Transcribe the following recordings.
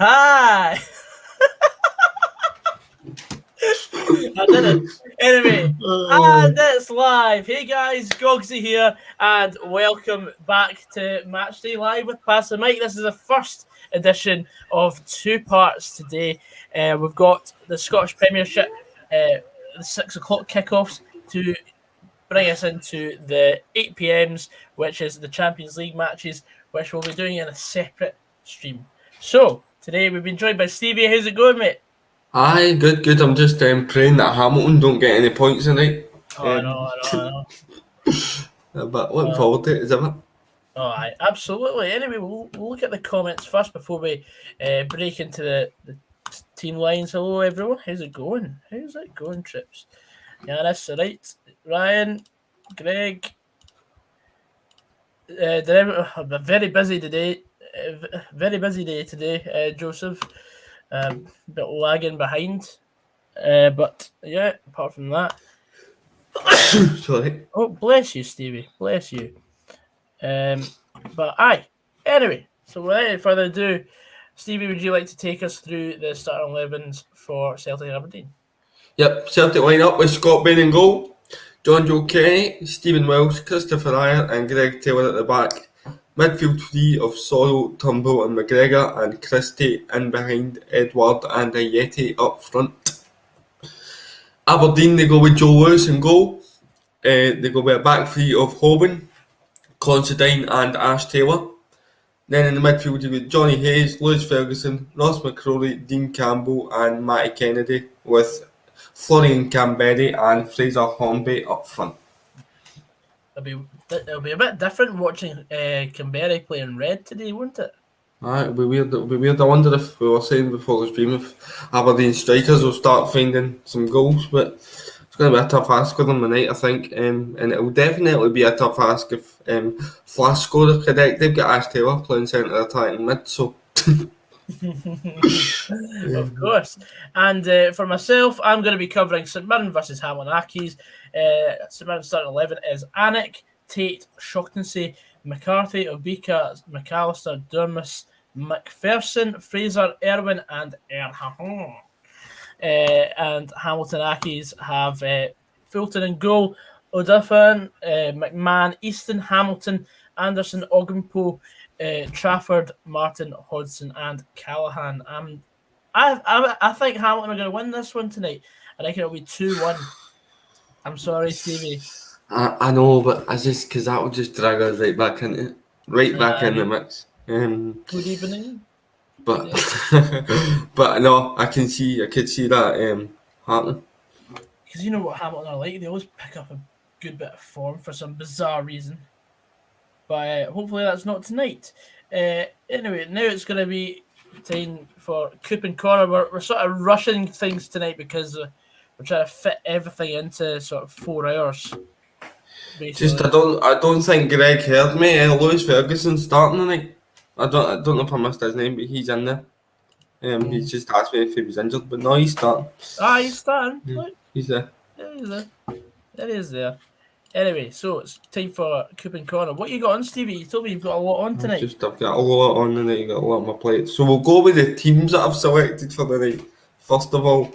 Hi! I did it. Anyway, and it's live. Hey guys, Goggsy here, and welcome back to Matchday Live with Pastor Mike. This is the first edition of two parts today. We've got the Scottish Premiership, the 6 o'clock kickoffs to bring us into the 8 p.m s, which is the Champions League matches, which we'll be doing in a separate stream. So, today we've been joined by Stevie. How's it going, mate? Aye, good. I'm just praying that Hamilton don't get any points tonight. I know. But looking forward to it, is it? Oh, aye, absolutely. Anyway, we'll look at the comments first before we break into the team lines. Hello, everyone. How's it going? Trips? Yeah, that's right. Ryan, Greg. A very busy today. Very busy day today, Joseph. A bit lagging behind. But yeah, apart from that. Sorry. Oh, bless you, Stevie. Bless you. But aye. Anyway, so without any further ado, Stevie, would you like to take us through the starting 11s for Celtic and Aberdeen? Yep, Celtic line up with Scott Bain in goal, John Joe Kenny, Stephen Wells, Christopher Ryan and Greg Taylor at the back. Midfield three of Sorrow, Turnbull and McGregor, and Christie in behind Edward and Ayeti up front. Aberdeen, they go with Joe Lewis in goal. They go with a back three of Hoban, Considine and Ash Taylor. Then in the midfield, you've got Johnny Hayes, Lewis Ferguson, Ross McCrory, Dean Campbell and Matty Kennedy, with Florian Camberry and Fraser Hornby up front. It'll be a bit different watching Camberry playing red today, won't it? Aye, it'll be weird. I wonder if we were saying before the stream if Aberdeen strikers will start finding some goals, but it's going to be a tough ask for them tonight, I think, and it will definitely be a tough ask if Flash scorer correct. They've got Ash Taylor playing centre attacking mid, so. Of course. And for myself, I'm going to be covering St Mirren versus Hamilton Accies. St Mirren starting 11 is Anik, Tate, Shaughnessy, McCarthy, Obika, McAllister, Durmus, McPherson, Fraser, Irwin, and Erhahon. And Hamilton Accies have Fulton in goal, O'Duffin, McMahon, Easton, Hamilton, Anderson, Ogumpo, Trafford, Martin, Hodgson, and Callahan. I think Hamilton are going to win this one tonight. I think it'll be 2-1. I'm sorry, Stevie. I know, but I just because that would just drag us right back into in the mix. Good evening. But no, I could see that happening. Because you know what Hamilton are like; they always pick up a good bit of form for some bizarre reason. But hopefully that's not tonight. Anyway, now it's going to be time for Coop and Connor. We're sort of rushing things tonight because we're trying to fit everything into sort of 4 hours. Basically. Just I don't think Greg heard me. Lewis Ferguson starting tonight. I don't know if I missed his name, but he's in there. He's just asked me if he was injured, but no, he's starting. He's starting. Look. He's there. Yeah, he's there. There he is there. Anyway, so it's time for Coop and Connor. What you got on, Stevie? You told me you've got a lot on tonight. I've got a lot on tonight. You've got a lot on my plate. So we'll go with the teams that I've selected for the night. First of all,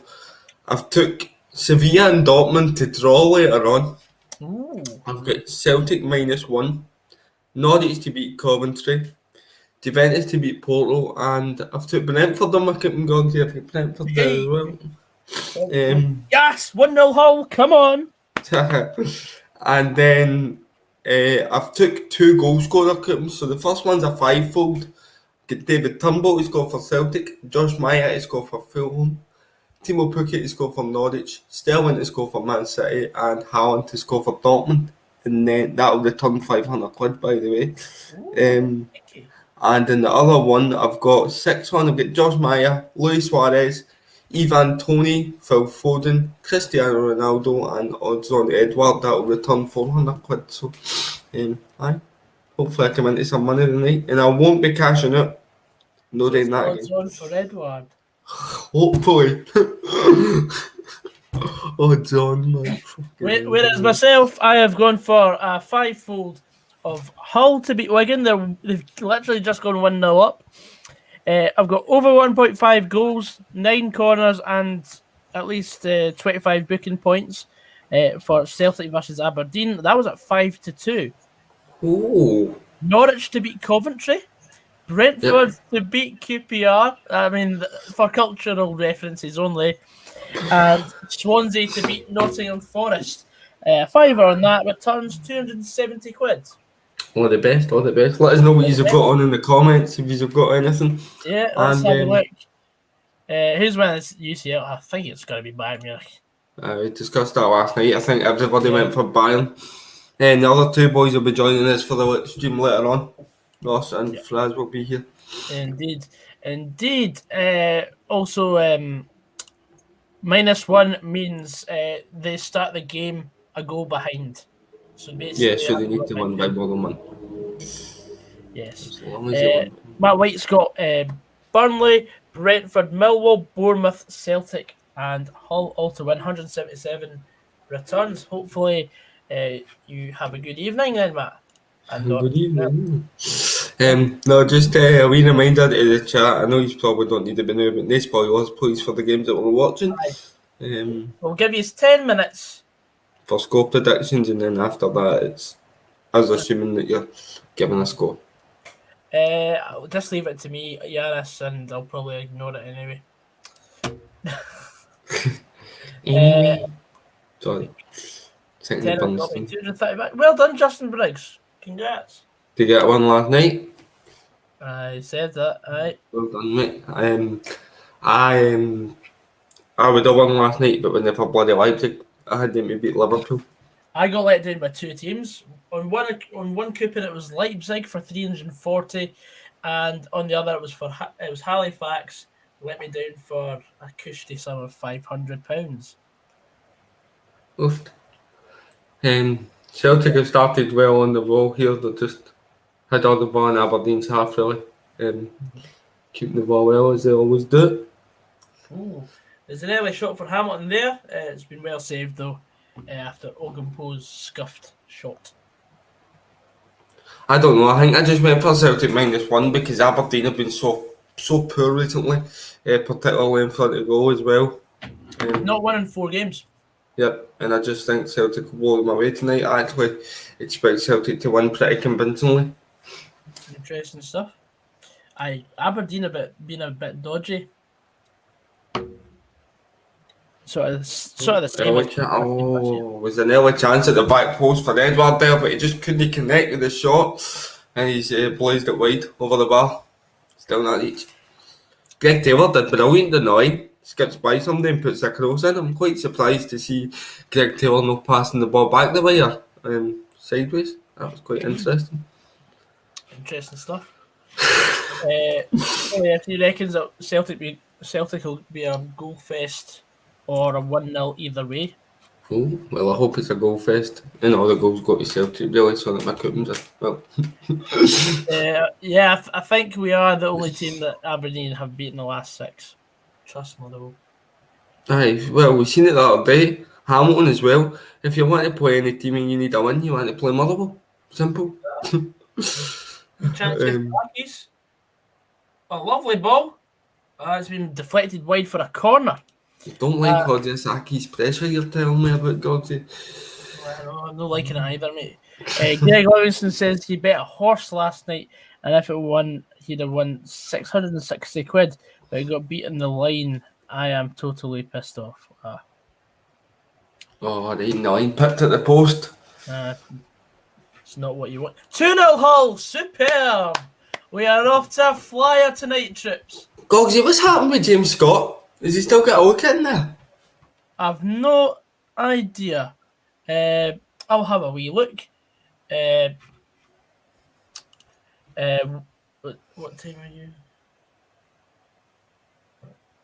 I've took Sevilla and Dortmund to draw later on. Ooh. I've got Celtic -1, Norwich to beat Coventry, Juventus to beat Porto, and I've took Brentford on my Coop and Gog here. I've got Brentford there as well. Yes, 1-0 Hull, come on. And then I've took 2 goal scorer coupons. So the first one's a 5-fold. Get David Turnbull to score for Celtic, Josh Meyer to score for Fulham, Timo Pukki to score for Norwich, Sterling to score for Man City, and Haaland to score for Dortmund. And then that'll return £500, by the way. And in the other one, I've got 6 on. I've got Josh Meyer, Luis Suarez, Ivan Toney, Phil Foden, Cristiano Ronaldo, and odds on Edward. That'll return £400. So, aye. Hopefully I come into some money tonight, and I won't be cashing out. No doing that again. Odds on for Edward. Hopefully. Odds on, man. Whereas myself, I have gone for a 5-fold of Hull to beat Wigan. They've literally just gone 1-0 up. I've got over 1.5 goals, 9 corners, and at least 25 booking points for Celtic versus Aberdeen. That was at 5-2. Oh, Norwich to beat Coventry. Brentford to beat QPR. I mean, for cultural references only. And Swansea to beat Nottingham Forest. Fiver on that returns 270 quid. all the best, all the best. Let us know what you've got on in the comments if you've got anything. Yeah, let's have a look. Who's winning this UCL? I think it's going to be Bayern Munich. We discussed that last night. I think everybody went for Bayern. And the other two boys will be joining us for the stream later on. Ross and Fraz will be here. Indeed. Also, -1 means they start the game a goal behind. So basically, so they need to win by more than one. Yes. As long as they win. Matt White's got Burnley, Brentford, Millwall, Bournemouth, Celtic, and Hull all to win. 177 returns. Hopefully, you have a good evening then, Matt. Good evening. No, just a wee reminder to the chat. I know you probably don't need to be new, but no spoilers, please, for the games that we're watching. We'll give you 10 minutes for score predictions, and then after that, it's as assuming that you're giving a score. I'll just leave it to me, Yanis, and I'll probably ignore it anyway. Sorry. 230 back. Well done, Justin Briggs. Congrats. Did you get one last night? I said that. Aye. Well done, mate. I would have won last night, but whenever bloody Leipzig, I had them to beat Liverpool. I got let down by two teams. On one coupon it was Leipzig for 340, and on the other it was Halifax. Let me down for a cushy sum of £500. Oof. Celtic have started well on the roll here. They just had all the ball in Aberdeen's half, really. Keeping the ball well as they always do. Ooh. There's an early shot for Hamilton there. It's been well saved though after Ogumpo's scuffed shot. I don't know. I think I just went for Celtic -1 because Aberdeen have been so poor recently, particularly in front of goal as well. Not winning 4 games. Yep, and I just think Celtic will blow them away tonight. I actually expect Celtic to win pretty convincingly. Interesting stuff. Aberdeen been a bit dodgy. Sort of the same. Was an early chance at the back post for Edward there, but he just couldn't connect with the shot, and he's blazed it wide over the bar. Still not reach. Greg Taylor did brilliant in the line. Skips by somebody and puts a cross in. I'm quite surprised to see Greg Taylor not passing the ball back the wire sideways. That was quite interesting. Interesting stuff. If he reckons that Celtic will be a goal fest or a 1-0 either way. Oh, well, I hope it's a goal fest. And all the goals go to Celtic, really, so that my coupons are well. I think we are the only team that Aberdeen have beaten the last 6. Trust me, though. Aye, well, we've seen it the other day. Hamilton as well. If you want to play any team and you need a win, you want to play Motherwell. Simple. Chance with Blackies. A lovely ball. It's been deflected wide for a corner. Don't like Kodyasaki's pressure you're telling me about, Gogsy. I'm not liking it either, mate. Greg Livingston says he bet a horse last night, and if it won, he'd have won 660 quid, but he got beat in the line. I am totally pissed off. Oh, right, 9 picked at the post. It's not what you want. 2-0 Hull, superb. We are off to a flyer tonight, troops. Gogsy, what's happened with James Scott? Has he still got a look in there? I've no idea. I'll have a wee look. What time are you?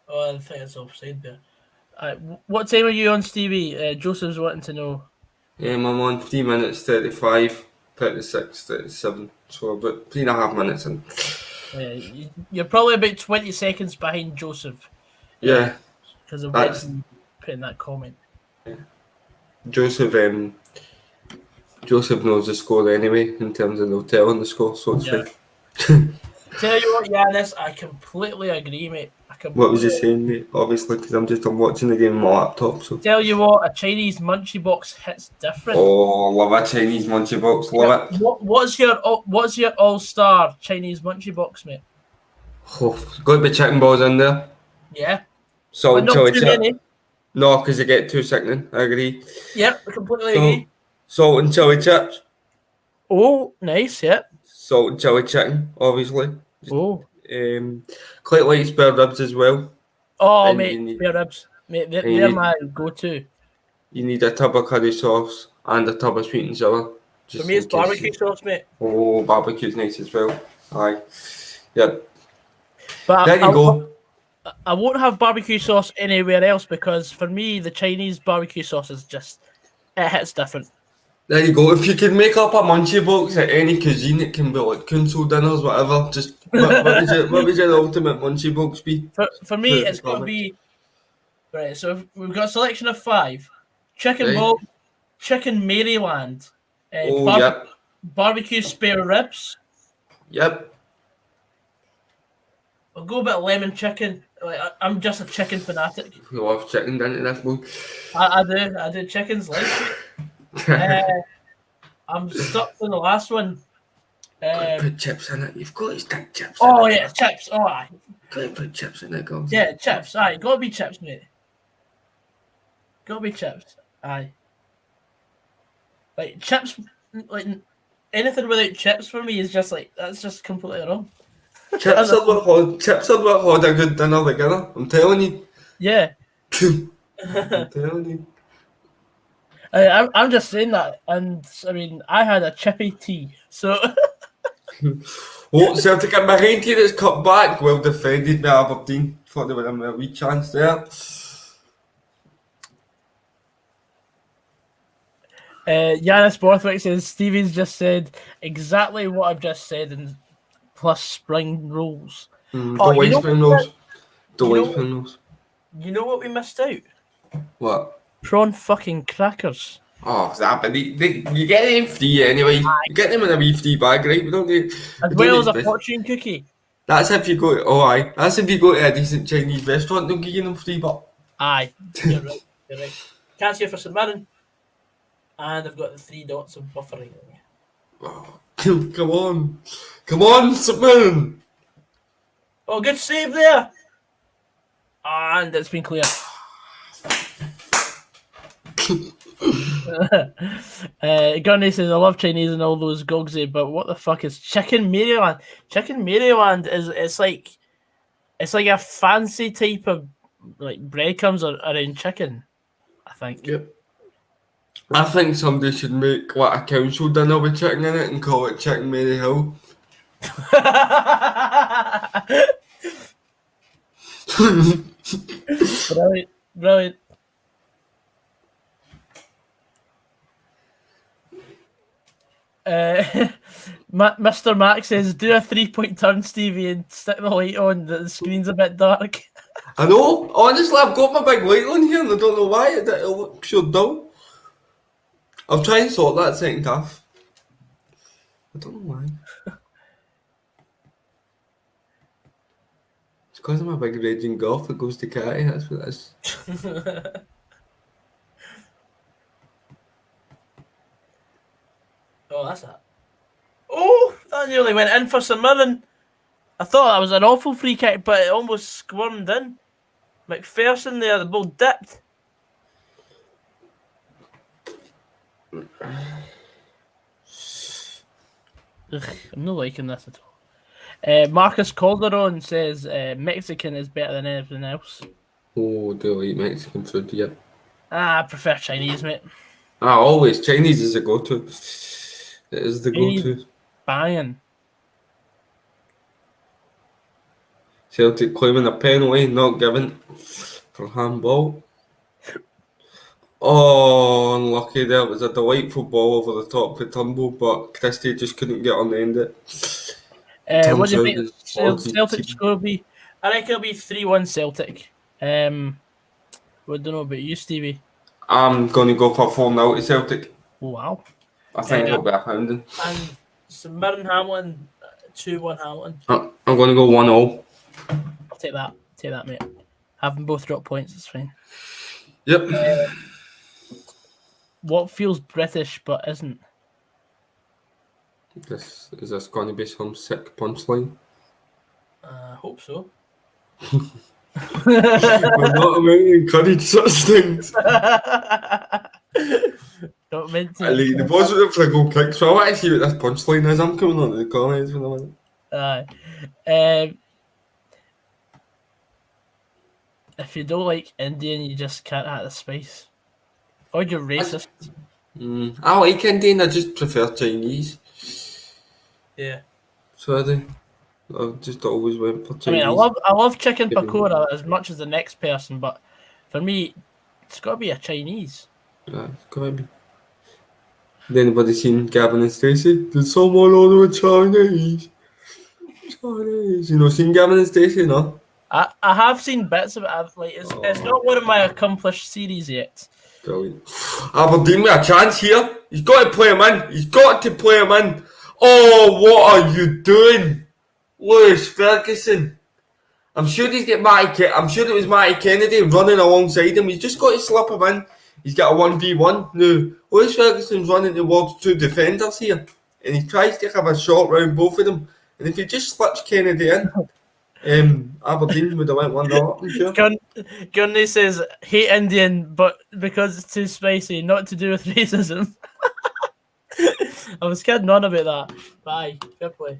Oh, I think it's offside there. What time are you on, Stevie? Joseph's wanting to know. I'm on 3 minutes 35, 36, 37. So about 3.5 minutes in. You're probably about 20 seconds behind Joseph. Yeah. Because of what you put in that comment. Yeah. Joseph knows the score anyway in terms of no telling the score, so it's fine. tell you what, Yanis, I completely agree, mate. What was you saying, mate? Obviously, because I'm watching the game on my laptop. So. Tell you what, a Chinese Munchie box hits different. Oh, love a Chinese Munchie box. Love it. What's your all-star Chinese Munchie box, mate? Oh, got to be chicken balls in there. Yeah. Salt and But not chili too chip. many. No, because they get too sickening. I agree. Yep, I completely agree. Salt and chili chips. Oh, nice, yeah. Salt and chili chicken, obviously. Oh. Quite like spare ribs as well. Oh, And mate, spare ribs. Mate, they're my go-to. You need a tub of curry sauce and a tub of sweet and sour. For me, it's barbecue sauce, mate. Oh, barbecue's nice as well. Aye. Yep. But there you go. I won't have barbecue sauce anywhere else because for me, the Chinese barbecue sauce is just, it hits different. There you go. If you could make up a munchie box at any cuisine, it can be like council dinners, whatever. Just what would your ultimate munchie box be? For me, it's got to be right. So we've got a selection of 5: chicken bowl, chicken Maryland, yep. barbecue spare ribs. Yep. I'll go a bit of lemon chicken. Like, I'm just a chicken fanatic. You love chicken, don't you, this boy? I do. Chicken's like it. I'm stuck on the last one. Got to put chips in it. You've got to stick chips in it. Yeah, chips. Oh, aye. Got to put chips in it, guys. Yeah, chips. Aye, got to be chips, mate. Got to be chips. Aye. Like, chips, like, anything without chips for me is just like, that's just completely wrong. Chips are what hold a good dinner together. I'm telling you. Yeah. I'm telling you. I'm just saying that, and I mean, I had a chippy tea, so. Oh, Celtic and MIRREN team that's cut back, well defended by Aberdeen. Thought they would have a wee chance there. Yanis Borthwick says Stevie's just said exactly what I've just said, and plus spring rolls. Don't like spring rolls. Don't like spring rolls. You know what we missed out? What? Prawn fucking crackers. Oh, that, but you get them free anyway. You get them in a wee free bag, right? We don't need, as well as a fortune cookie. That's if you go to, that's if you go to a decent Chinese restaurant, they'll give you them free, but... Aye, you're right. Can't see it for St Mirren. And I've got the 3 dots of buffering. Oh, come on, St Mirren! Oh, good save there! And it's been clear. Gunny says, I love Chinese and all those gogsy, but what the fuck is chicken Maryland? Chicken Maryland it's like a fancy type of like breadcrumbs around chicken, I think. Yep. I think somebody should make like a council dinner with chicken in it and call it Chicken Mary Hill. Brilliant. Mr. Max says, do a 3-point turn, Stevie, and stick the light on. The screen's a bit dark. I know. Honestly, I've got my big light on here and I don't know why. It looks so dull. I'll try and sort that second half. I don't know why. It's because I'm a big raging golf that goes to Catty. That's what it is. Oh, that's that. Oh, that nearly went in for St Mirren. I thought that was an awful free kick, but it almost squirmed in. McPherson there, the ball dipped. Ugh, I'm not liking this at all. Marcus Calderon says Mexican is better than anything else. Oh, do I eat Mexican food? Yep. I prefer Chinese, mate. Always. Chinese is a go-to. It is the go-to. Banging. Celtic claiming a penalty, not given for handball. Oh, unlucky there. It was a delightful ball over the top for Turnbull, but Christie just couldn't get on the end of it. What do you think Celtic score will be? I reckon it'll be 3-1 Celtic. I don't know about you, Stevie. I'm going to go for 4-0 to Celtic. Wow. I think it'll be a pounding. And St Mirren Hamilton, 2-1 Hamilton. I'm going to go 1-0. I'll take that. Take that, mate. Have them both drop points. It's fine. Yep. What feels British but isn't? Is this going to be some sick punchline? I hope so. We're not meant to encourage such things. Not meant to. I like the positive for go kick, so I want to see what this punchline is. I'm coming on to the comments in a minute. If you don't like Indian, you just can't have the spice. Or you're racist. I like Indian, I just prefer Chinese. Yeah. So I've just always went for I Chinese. mean, I love chicken pakora as much as the next person, but for me, it's got to be a Chinese. Yeah, it's got to be. Has anybody seen Gavin and Stacey? Did someone order a Chinese? Chinese. You know, seen Gavin and Stacey, no? I have seen bits of it. It's not one of my accomplished series yet. Brilliant. Aberdeen with a chance here. He's got to play him in. He's got to play him in. Oh, what are you doing? Lewis Ferguson. I'm sure he's got I'm sure it was Matty Kennedy running alongside him. He's just got to slip him in. He's got a 1v1. Now, Lewis Ferguson's running towards two defenders here. And he tries to have a shot round both of them. And if he just slips Kennedy in, Aberdeen would have went 1-0 up, I'm sure. Gurney says, hate Indian, but because it's too spicy, not to do with racism. I was kidding on about that. Bye. Fair play.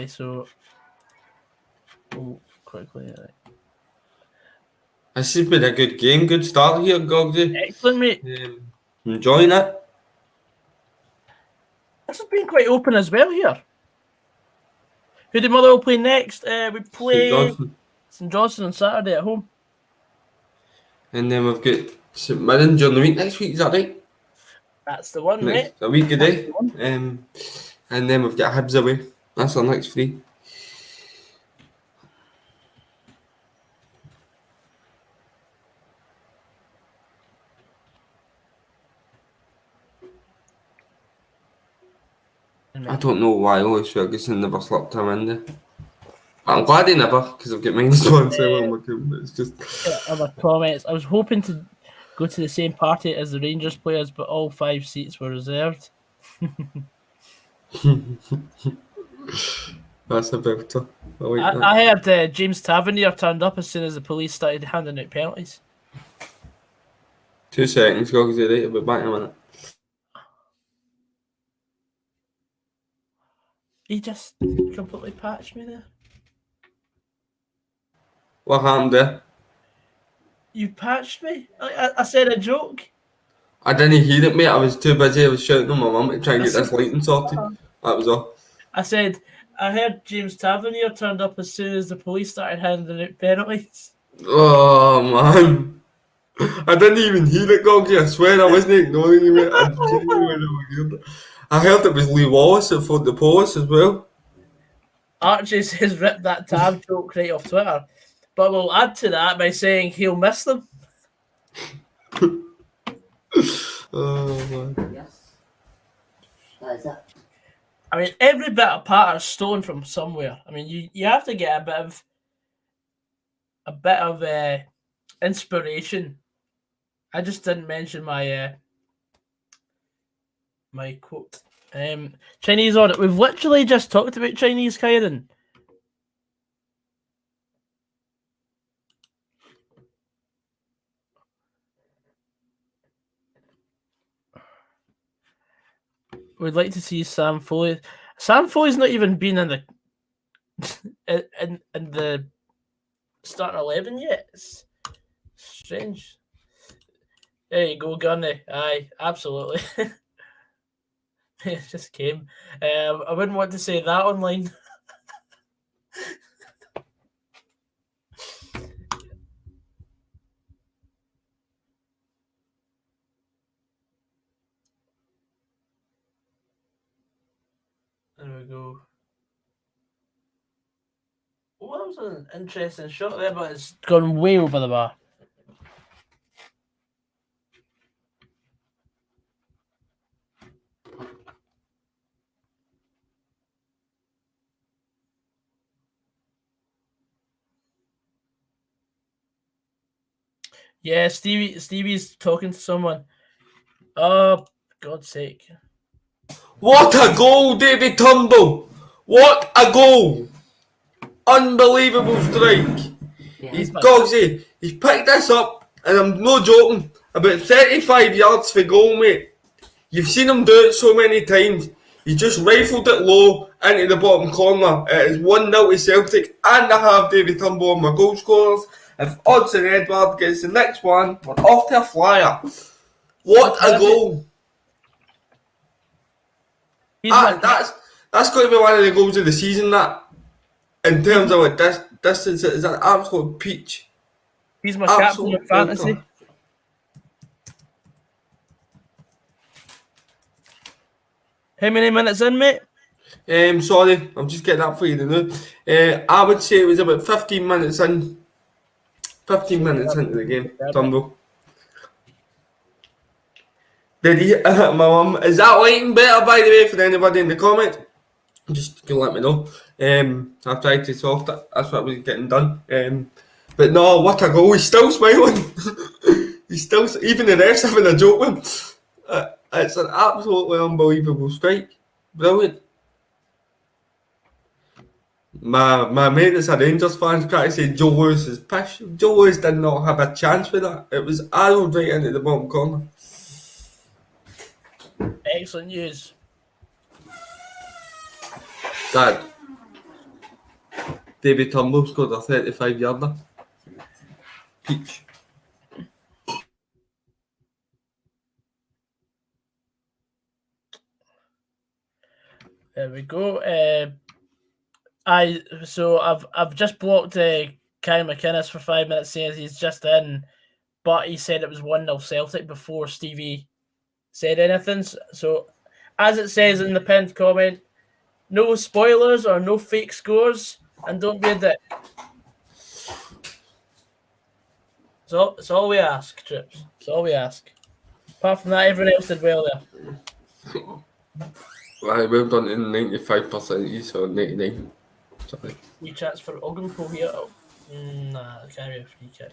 So... Oh, quickly. This has been a good game. Good start here, Goggsy. Excellent, mate. Enjoying it. This has been quite open as well here. Who did Motherwell play next? We play St Johnstone on Saturday at home. And then we've got St Mirren during the week next week, is that right? That's the one, mate. A week a day. And then we've got Hibs away. That's our next 3. I don't know why Lewis Ferguson never slipped him in there. I'm glad he never, because I've got -1 on my team. It's just other comments. I was hoping to go to the same party as the Rangers players, but all 5 seats were reserved. That's a belter. I heard James Tavernier turned up as soon as the police started handing out penalties. 2 seconds, Goggsy, right? I'll be back in a minute. He just completely patched me there. What happened there? You patched me? I said a joke. I didn't hear it, mate. I was too busy. I was shouting at my mum to try and get this lighting sorted. That was all. I said, I heard James Tavernier turned up as soon as the police started handing out penalties. Oh, man. I didn't even hear it, Goggsy. I swear I wasn't ignoring you, mate. I genuinely heard it. I heard it was Lee Wallace that fought the police as well. Archie says rip that tab joke right off Twitter. But we'll add to that by saying he'll miss them. Oh, man. Yes. That is it. I mean, every bit of patter is stolen from somewhere. I mean, you have to get a bit of inspiration. I just didn't mention my my quote. Chinese audit. We've literally just talked about Chinese, Kyron. We'd like to see Sam Foley. Sam Foley's not even been in the in the starting 11 yet. It's strange. There you go, Gunny. Aye, absolutely. It just came. I wouldn't want to say that online. There we go. Well, that was an interesting shot there, but it's gone way over the bar. Yeah, Stevie's talking to someone. Oh, God's sake. What a goal, David Turnbull! What a goal! Unbelievable strike. He's Gogsy. He's picked this up, and I'm no joking, about 35 yards for goal, mate. You've seen him do it so many times. He just rifled it low into the bottom corner. It is 1-0 to Celtic, and I have David Turnbull on my goal scorers. If Odson Edward gets the next one, we're off to a flyer. What a goal! That's going to be one of the goals of the season, that. In terms of what distance, it is an absolute peach. He's my captain of fantasy. Filter. How many minutes in, mate? Sorry, I'm just getting that for you now. I would say it was about 15 minutes in. 15 minutes into the game, Turnbull. Did he hit my mum? Is that lighting better, by the way, for anybody in the comment? Just can let me know. I've tried to sort it. That's what was getting done. But no, what a goal! He's still smiling. He's still, even the refs having a joke with him. It's an absolutely unbelievable strike. Brilliant. My mate that's a Rangers fan trying to say Joe Lewis is pish. Joe Lewis did not have a chance with that. It was arrowed right into the bottom corner. Excellent news. Dad, David Turnbull scored a 35-yarder. Peach. There we go. I've just blocked Kyle McInnes for 5 minutes saying he's just in, but he said it was 1-0 Celtic before Stevie said anything. So as it says in the pinned comment, no spoilers or no fake scores, and don't be a dick. So it's all we ask, Trips. It's all we ask. Apart from that, everyone else did well there. Right, we've done in 95%, so 99. Sorry. Free chats for Ogdenpo here. Oh, nah, it can't be a free kick.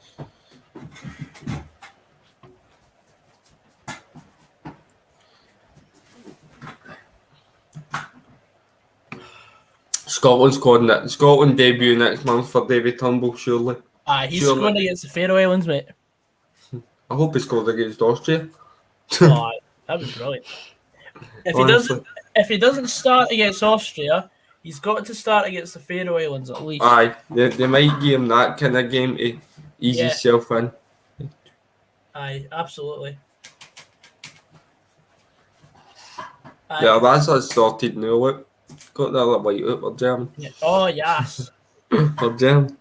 Scotland debut next month for David Turnbull, surely. He's scoring against the Faroe Islands, mate. I hope he scores against Austria. Oh, that'd be brilliant. If he doesn't start against Austria, he's got to start against the Faroe Islands at least. Aye, they might give him that kind of game to ease himself in. Aye, absolutely. Aye. Yeah, that's us sorted now. Look, got that little white out. We're jamming. Yeah. Oh yes. We're jamming.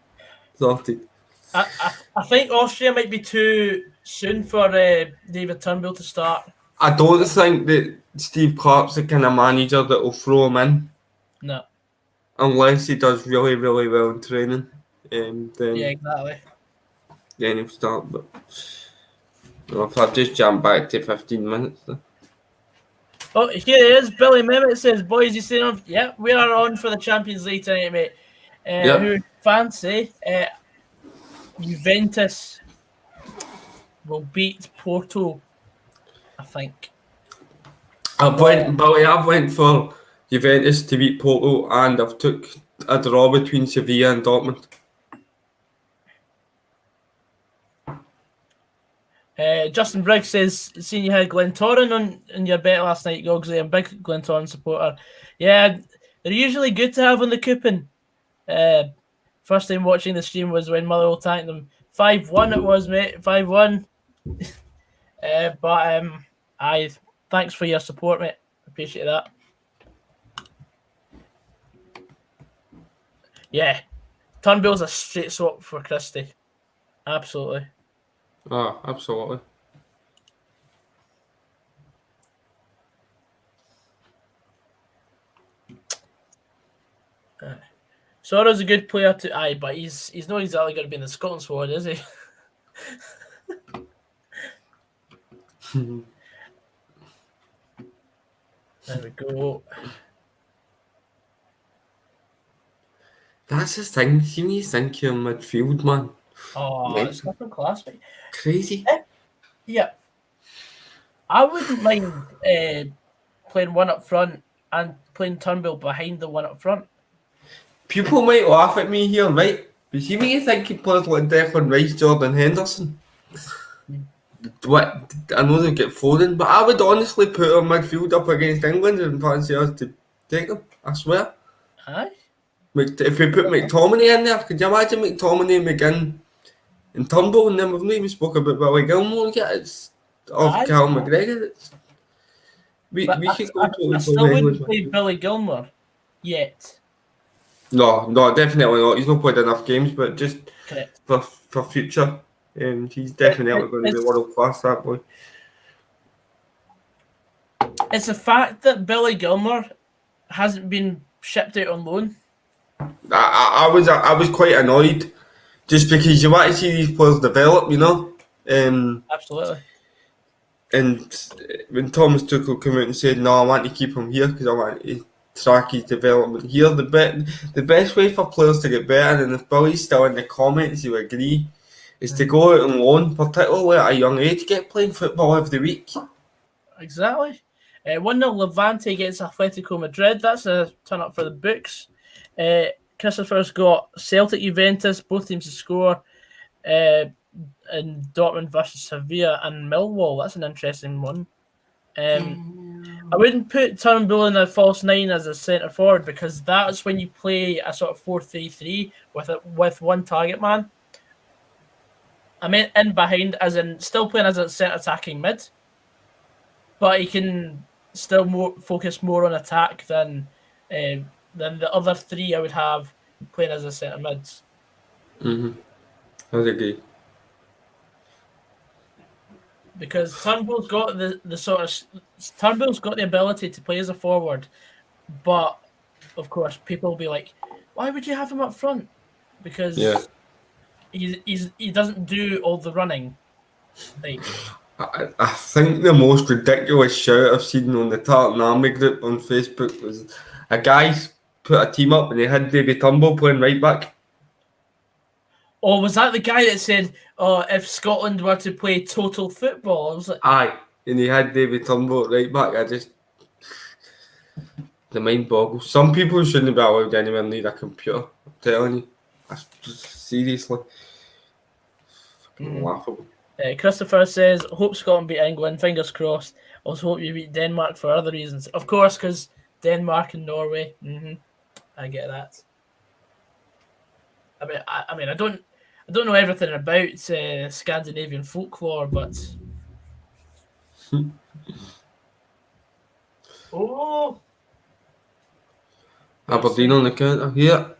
Sorted. I think Austria might be too soon for David Turnbull to start. I don't think that Steve Clarke's the kind of manager that will throw him in. No. Unless he does really, really well in training. Then, yeah, exactly. Then he'll start. But if I just jump back to 15 minutes. Then. Oh, here he is. Billy Mehmet says, boys, you staying on? Yeah, we are on for the Champions League tonight, mate. Who fancy Juventus will beat Porto, I think. I've went for Juventus to beat Porto, and I've took a draw between Sevilla and Dortmund. Justin Briggs says, seen you had Glentoran on your bet last night, Goggsy. I'm a big Glentoran supporter. Yeah, they're usually good to have on the coupon. First time watching the stream was when Motherwell tanked them. 5-1 it was, mate. 5-1. Aye, thanks for your support, mate. Appreciate that. Yeah, Turnbull's a straight swap for Christie. Absolutely. Oh, absolutely. Sorrow's a good player too. Aye, but he's not exactly going to be in the Scotland squad, is he? There we go. That's his thing. See me think you're midfield, man. Oh, Mental. it's nothing class, mate. Crazy. Yeah. I wouldn't mind playing one up front and playing Turnbull behind the one up front. People might laugh at me here, right? But see me thinking players like Declan Rice, Jordan Henderson. What I know they get Foden, but I would honestly put a midfield up against England and fancy us to take them. I swear. Aye. If we put McTominay in there, could you imagine McTominay, McGinn, and Turnbull, and then we've not even spoke about Billy Gilmore yet. It's of Aye. Cal McGregor. We But could go I totally still for wouldn't England. play Billy Gilmore yet. No, definitely not. He's not played enough games, but just Correct. for future, he's definitely going to be world class. That boy. It's the fact that Billy Gilmore hasn't been shipped out on loan. I was quite annoyed, just because you want to see these players develop, you know. Absolutely. And when Thomas Tuchel came out and said, "No, I want to keep him here because I want to track his development here," the best way for players to get better, and if Billy's still in the comments, you agree, is to go out on loan, particularly at a young age, get playing football every week. Exactly. 1-0 Levante against Atletico Madrid. That's a turn up for the books. Christopher's got Celtic Juventus, both teams to score. And Dortmund versus Sevilla and Millwall. That's an interesting one. I wouldn't put Turnbull in a false nine as a centre forward because that's when you play a sort of 4-3-3 with one target man. I meant in behind, as in still playing as a centre attacking mid, but he can still focus more on attack than the other three I would have playing as a centre mids. I agree. Because Turnbull's got Turnbull's got the ability to play as a forward, but of course people will be like, "Why would you have him up front?" Because he doesn't do all the running. Like, I think the most ridiculous shout I've seen on the Tartan Army group on Facebook was a guy put a team up and they had David Turnbull playing right back. oh, was that the guy that said, "Oh, if Scotland were to play total football?" I was like, Aye, and he had David Turnbull at right back. The mind boggles. Some people shouldn't be allowed anywhere near a computer. I'm telling you, that's seriously fucking laughable. Christopher says, "Hope Scotland beat England. Fingers crossed. Also hope you beat Denmark for other reasons. Of course, because Denmark and Norway. I get that. I mean, I don't know everything about Scandinavian folklore, but oh, Aberdeen on the counter here.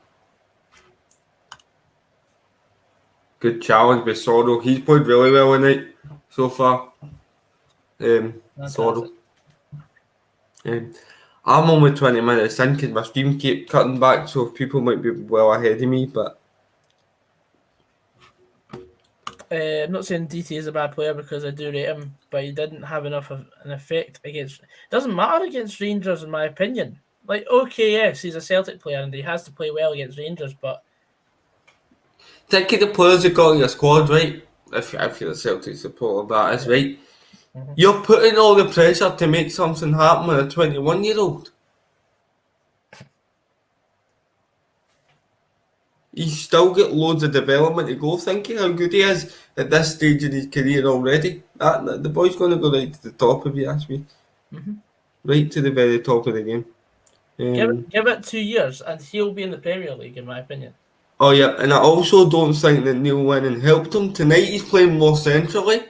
Good challenge by Sorrow. He's played really well tonight so far. Sorrow. I'm only 20 minutes in because my stream keep cutting back, so people might be well ahead of me, but I'm not saying DT is a bad player because I do rate him, but he didn't have enough of an effect against. Doesn't matter against Rangers, in my opinion. Like, okay, yes, he's a Celtic player and he has to play well against Rangers, but think of the players you got in your squad, right? If you're a Celtic supporter, that is right. You're putting all the pressure to make something happen with a 21-year-old. He's still got loads of development to go. Thinking how good he is at this stage in his career already. The boy's going to go right to the top, if you ask me. Right to the very top of the game. give it 2 years and he'll be in the Premier League, in my opinion. Oh yeah, and I also don't think that Neil Lennon helped him. Tonight he's playing more centrally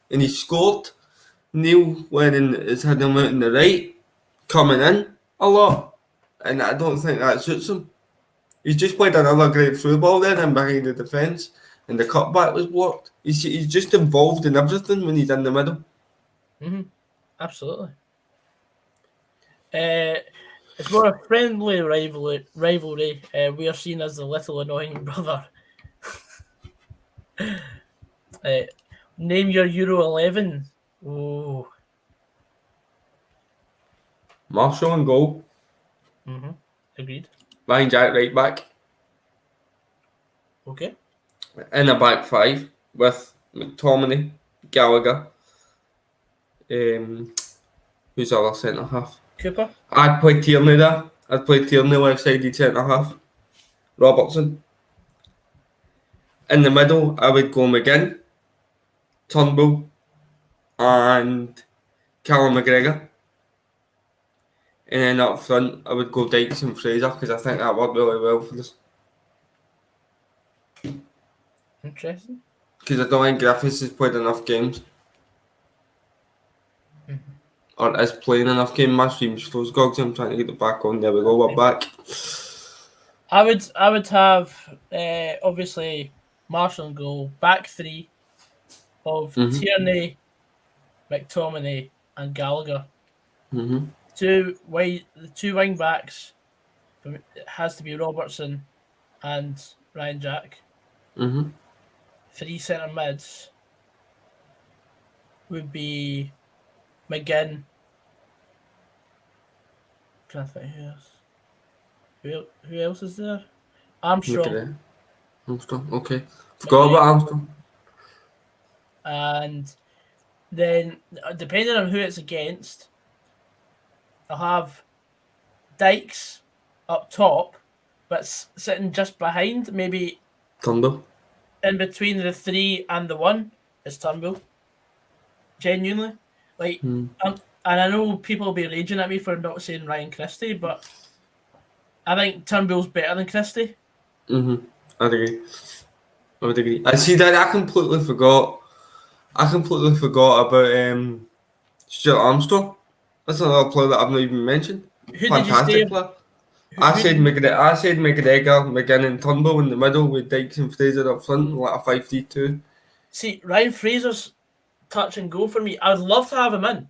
and he scored. Neil Lennon has had him out on the right, coming in a lot, and I don't think that suits him. He's just played another great through ball then and behind the defence, and the cutback was blocked. He's just involved in everything when he's in the middle. Absolutely. It's more a friendly rivalry. We are seen as the little annoying brother. Name your Euro 11. Oh. Marshall in goal. Agreed. Ryan Jack right back. Okay. in a back five with McTominay, Gallagher. Who's our centre half? Cooper. I'd play Tierney there. I'd play Tierney left-sided centre half. Robertson. In the middle, I would go McGinn, Turnbull, and Callum McGregor. And then up front, I would go Dykes and Fraser because I think that worked really well for us. Interesting. Because I don't think Griffiths has played enough games. Or is playing enough games. My stream's closed, Gogs. I'm trying to get it back on. There we go, we're back. I would have obviously Marshall in goal, back three of Tierney, McTominay, and Gallagher. Mm-hmm. The two wing backs, it has to be Robertson and Ryan Jack. Mm-hmm. Three centre mids would be McGinn. Trying to think who else is there? Armstrong. Armstrong, okay. Forgot about Armstrong. And then, depending on who it's against, I'll have Dykes up top, but sitting just behind, maybe Turnbull. in between the 3 and the 1 is Turnbull. Genuinely. Like, and I know people will be raging at me for not saying Ryan Christie, but I think Turnbull's better than Christie. Mm-hmm. I would agree. I see that. I completely forgot about Stuart Armstrong. That's another player that I've not even mentioned. Who Fantastic did you say? player. I said McGregor, McGinn and Turnbull in the middle with Dykes and Fraser up front, like a 5-3-2. See, Ryan Fraser's touch and go for me. I would love to have him in,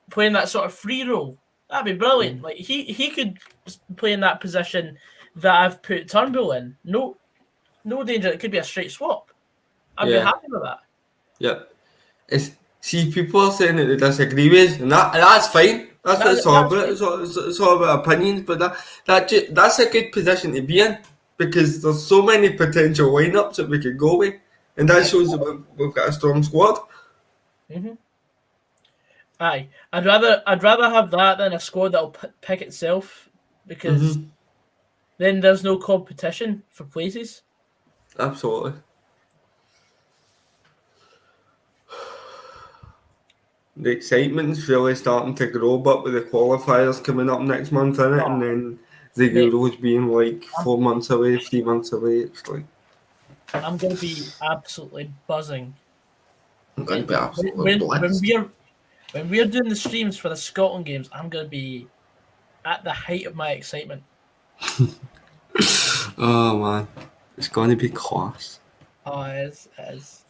playing that sort of free role. That'd be brilliant. Like he could play in that position that I've put Turnbull in. No danger. It could be a straight swap. I'd be happy with that. Yeah. See, people are saying that they disagree with, and that's fine. That's what it's all about. It's all about opinions, but that's a good position to be in because there's so many potential lineups that we could go with, and that shows that we've got a strong squad. Mm-hmm. Aye, I'd rather have that than a squad that'll pick itself because then there's no competition for places. Absolutely. The excitement's really starting to grow, but with the qualifiers coming up next month, innit? And then the Euros being like 4 months away, 3 months away. It's like I'm going to be absolutely buzzing. I'm going to be absolutely blitzed. When we're doing the streams for the Scotland games, I'm going to be at the height of my excitement. Oh man, it's going to be class. Oh, it is.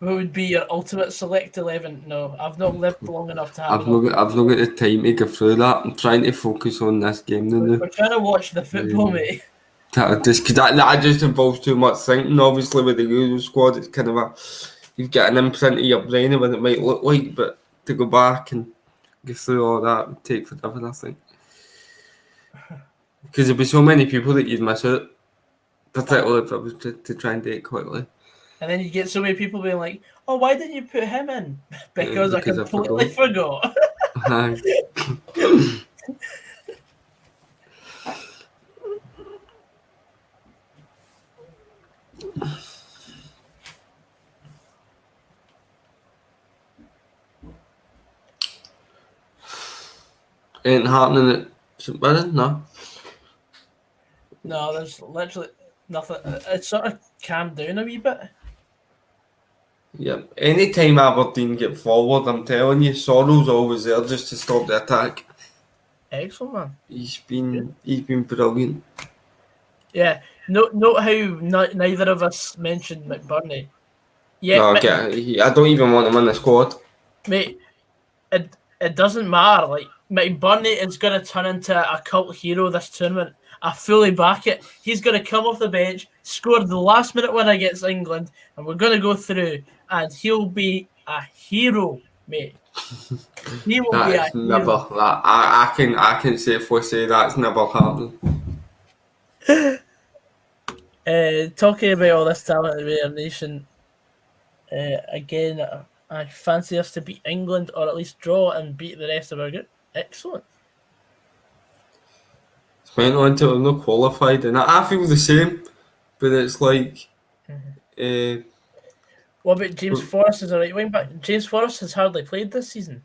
What would be your ultimate select 11? No, I've not lived long enough to have I've not got the time to go through that. I'm trying to focus on this game now. We're trying to watch the football, mate. That just involves too much thinking. Obviously, with the Euro squad, it's kind of you've got an imprint of your brain of what it might look like, but to go back and go through all that would take forever, I think. Because there'd be so many people that you'd miss out, particularly if I was to try and do it quickly. And then you get so many people being like, "Oh, why didn't you put him in?" Because I completely forgot. Ain't happening at St Mirren, no. No, there's literally nothing. It's sort of calmed down a wee bit. Yep. Anytime Aberdeen get forward, I'm telling you, Sorrell's always there just to stop the attack. Excellent, man. He's been brilliant. Yeah. Note how neither of us mentioned McBurney. Yeah. No, I don't even want him in the squad. Mate, it doesn't matter. Like, McBurney is going to turn into a cult hero this tournament. I fully back it. He's going to come off the bench, score the last minute win against England, and we're going to go through, and he'll be a hero, mate. He will That be is a never. hero. I can safely say that's never happening. Talking about all this talent in our nation, again, I fancy us to beat England or at least draw and beat the rest of our group. Excellent. It's went on till no qualified, and I feel the same. But it's like, What about James Forrest as a right wing back? James Forrest has hardly played this season.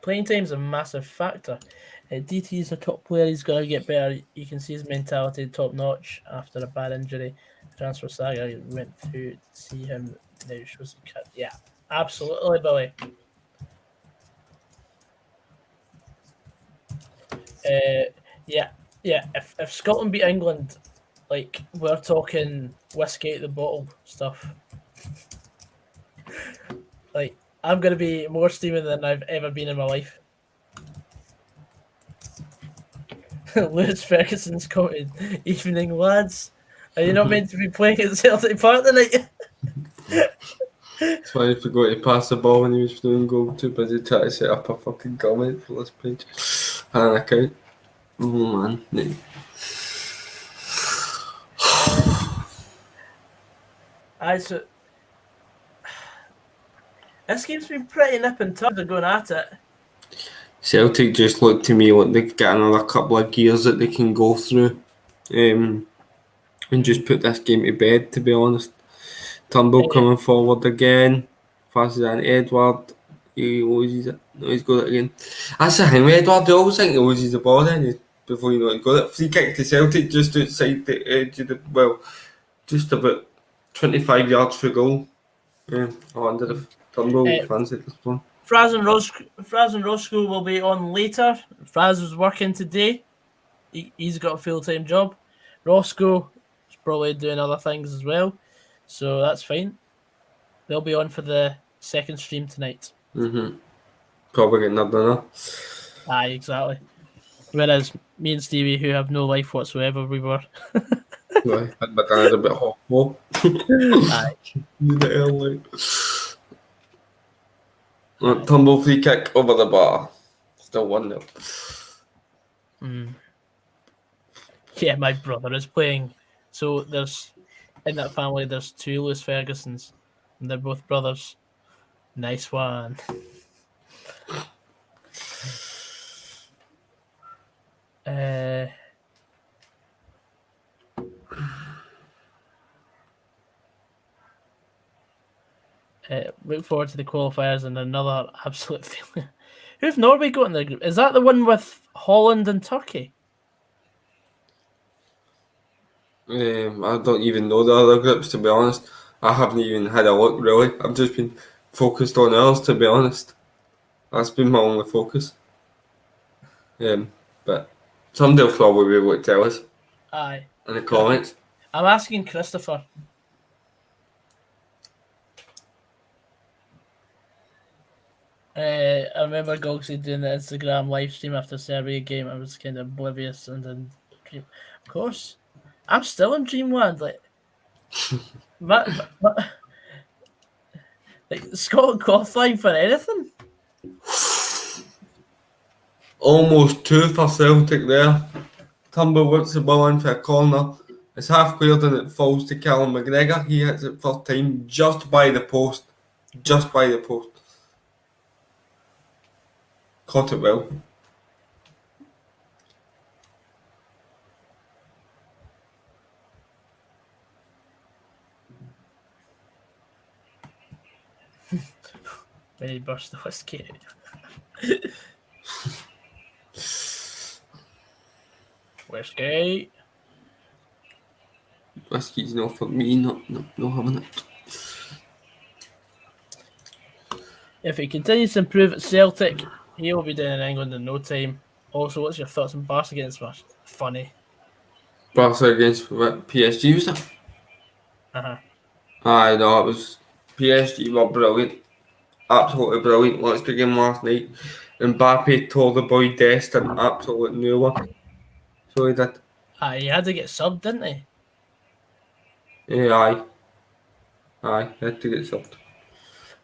Playing time is a massive factor. DT is a top player. He's going to get better. You can see his mentality top notch after a bad injury. Transfer saga went through to see him now shows the cut. Yeah, absolutely, Billy. Yeah. If Scotland beat England, like we're talking whiskey at the bottle stuff. Like I'm gonna be more steaming than I've ever been in my life. Lewis Ferguson's commented, "Evening, lads. Are you not meant to be playing at Celtic Park tonight?" it's why I forgot to pass the ball when he was doing goal. Too busy trying to set up a fucking comment for this page and an account. Oh man, no. This game's been pretty nip and tuck. They're going at it. Celtic just look to me like they've got another couple of gears that they can go through, and just put this game to bed. To be honest, Turnbull coming forward again, passes on Edward. He loses it. No, he's got it again. That's the thing with Edward. I always think he loses the ball then before you know he's got it. Free kick to Celtic just outside the edge of just about 25 yards for goal. Yeah, I wonder if Turnbull fancy this one. Fraz and Roscoe will be on later. Fraz was working today. He's got a full-time job. Roscoe is probably doing other things as well. So that's fine. They'll be on for the second stream tonight. Probably getting their dinner. Aye, exactly. Whereas me and Stevie, who have no life whatsoever, we were. Right, had my dinner a bit hot. Aye. Need it early. Tumble free kick over the bar. Still 1-0. Yeah, my brother is playing. So there's in that family there's 2 Lewis Fergusons, and they're both brothers. Nice one. Look forward to the qualifiers and another absolute failure. Who've Norway got in the group? Is that the one with Holland and Turkey? I don't even know the other groups, to be honest. I haven't even had a look, really. I've just been focused on ours, to be honest. That's been my only focus. But somebody will probably be able to tell us. Aye. In the comments. I'm asking Christopher. I remember Gogsy doing the Instagram live stream after Serbia game. I was kind of oblivious and then dream. Of course, I'm still in dreamland. Like Scotland qualifying for anything. Almost 2 for Celtic there. Turnbull whips the ball in for a corner. It's half cleared and it falls to Callum McGregor. He hits it first time just by the post. Just by the post. Caught it well. When he burst the whiskey. Whiskey. Whiskey's not for me, not having it. If he continues to improve at Celtic, he will be down in England in no time. Also, what's your thoughts on Barca against Smash? Funny. Barca against what, PSG, was it? Aye, no, it was PSG were brilliant. Absolutely brilliant. Watched the game last night. Mbappe tore the boy Dest an absolute new one. So he did. Aye, he had to get subbed, didn't he? Yeah, aye. Aye, had to get subbed.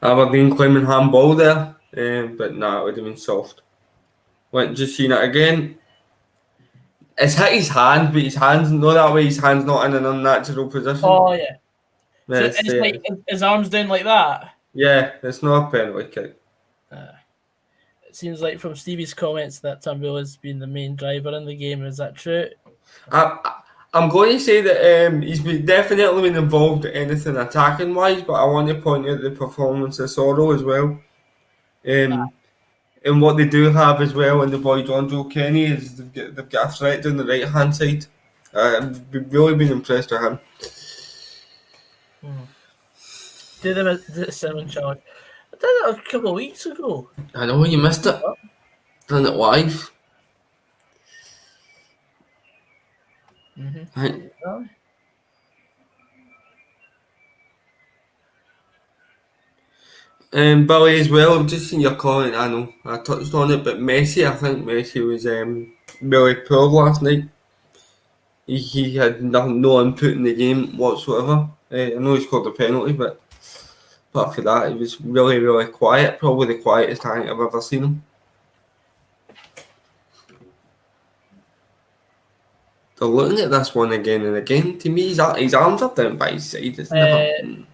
Aberdeen claiming handball there, but nah, it would have been soft. Went just seen it again. It's hit his hand, but his hand's not that way. His hand's not in an unnatural position. Oh yeah. So It's, it's like his arms down like that. yeah, it's not a penalty kick. It seems like from Stevie's comments that Turnbull has been the main driver in the game. Is that true? I'm going to say that he's definitely been involved in anything attacking wise, but I want to point out the performance of Sorrow as well. And what they do have as well in the boy John Joe Kenny is they've got a threat down the right hand side. I've really been impressed with him. Do the Simon challenge. I did it a couple of weeks ago. I know you missed it. Done it live. Right. Billy as well, I've just seen your comment, I know, I touched on it, but Messi, I think Messi was really poor last night. He had no input in the game whatsoever. I know he scored the penalty, but apart from that, he was really, really quiet, probably the quietest I think I've ever seen him. They're looking at this one again and again. To me, his arms are down by his side. It's never...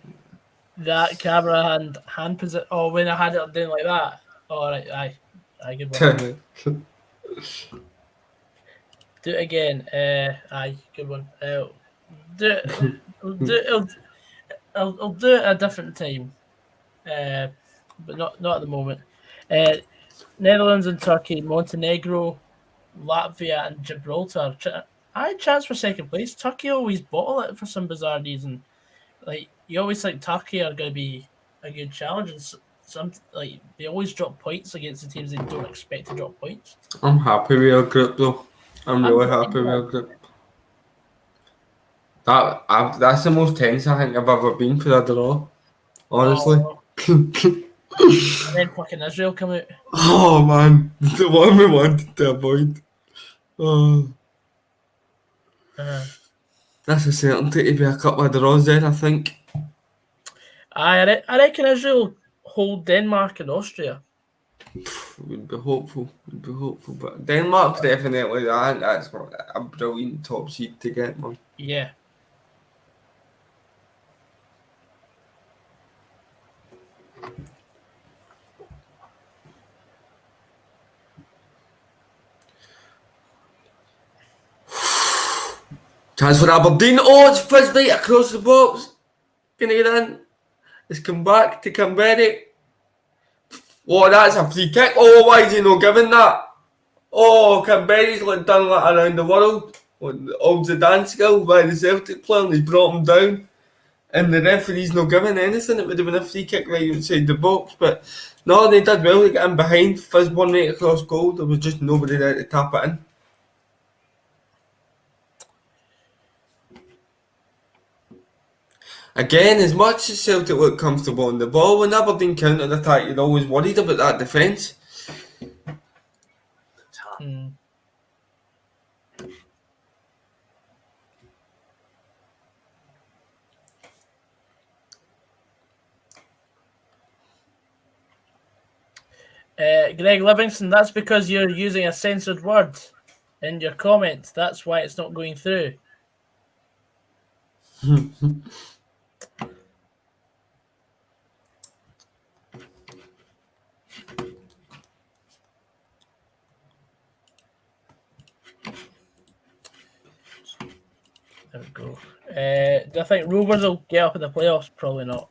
That camera and hand position. Oh, when I had it down like that. Oh, right, aye, good one. Do it again. Aye, good one. I'll do it at a different time. But not at the moment. Netherlands and Turkey, Montenegro, Latvia and Gibraltar. I had a chance for second place. Turkey always bottle it for some bizarre reason. Like, you always think Turkey are going to be a good challenge, and some like they always drop points against the teams they don't expect to drop points. I'm happy with our group though. I'm really happy with our group. That's the most tense I think I've ever been for a draw. Honestly. And then fucking Israel come out. Oh man, the one we wanted to avoid. Oh. That's a certainty to be a couple of draws then, I think. I reckon Israel hold Denmark and Austria. We'd be hopeful, but Denmark's definitely, I think that's a brilliant top seed to get, man. Yeah. Chance for Aberdeen. Oh, it's fizzed right across the box. Can he get in? It's come back to Canberra. Oh, that's a free kick. Oh, why is he not giving that? Oh, Canberra's done that around the world. All the dance skill by the Celtic player, and he's brought him down. And the referee's not giving anything. It would have been a free kick right outside the box. But no, they did well. They got in behind. Fizz one right across goal. There was just nobody there to tap it in. Again, as much as Celtic look comfortable on the ball, when Aberdeen counter-attack, you're always worried about that defence. Greg Livingston, that's because you're using a censored word in your comment. That's why it's not going through. There we go. Do I think Rovers will get up in the playoffs? Probably not.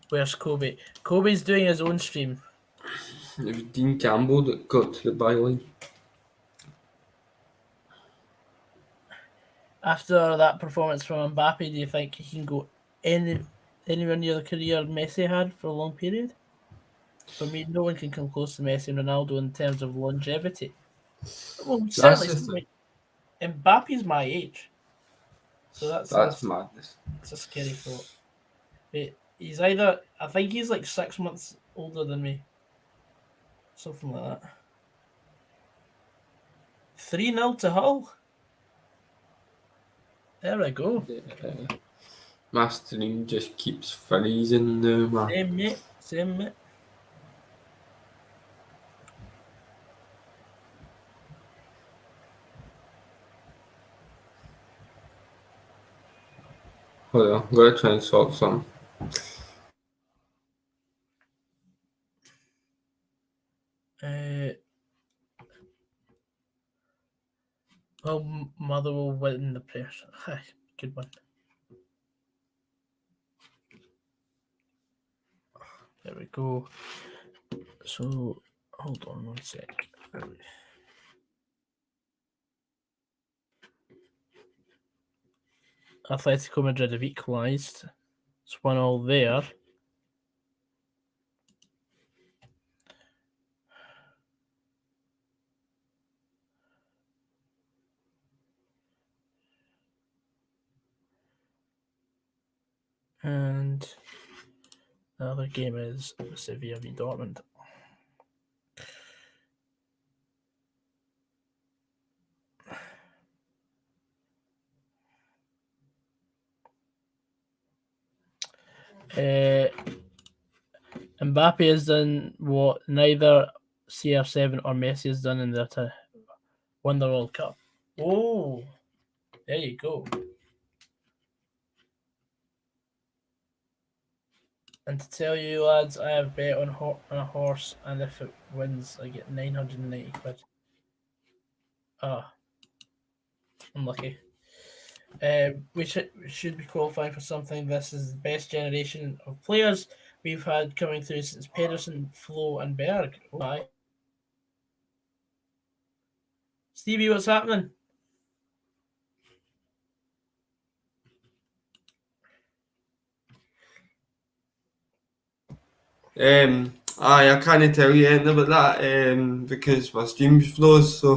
Where's Kobe? Kobe's doing his own stream. It was Dean Campbell that got to the byline. After that performance from Mbappe, do you think he can go anywhere near the career Messi had for a long period? For me, no one can come close to Messi and Ronaldo in terms of longevity. Well, certainly, Mbappe's my age, so that's madness. It's a scary thought. But he's I think he's like 6 months older than me, something like that. 3-0 to Hull. There we go. My stream just keeps freezing now, man. Same mate. Same mate. Hold on, I'm gonna try and sort some. Well, Mother will win the prayers. Hi, good one. There we go. So, hold on 1 sec. Atletico Madrid have equalised. It's 1-1 there. And the other game is Sevilla v Dortmund. Mbappe has done what neither CR7 or Messi has done in there to win the World Cup. Oh, there you go. And to tell you, lads, I have bet on a horse, and if it wins, I get 990 quid. Ah, unlucky. We should be qualifying for something. This is the best generation of players we've had coming through since Pedersen, Flo, and Berg. Oh, hi. Stevie, what's happening? I can't tell you anything about that because my stream's froze, so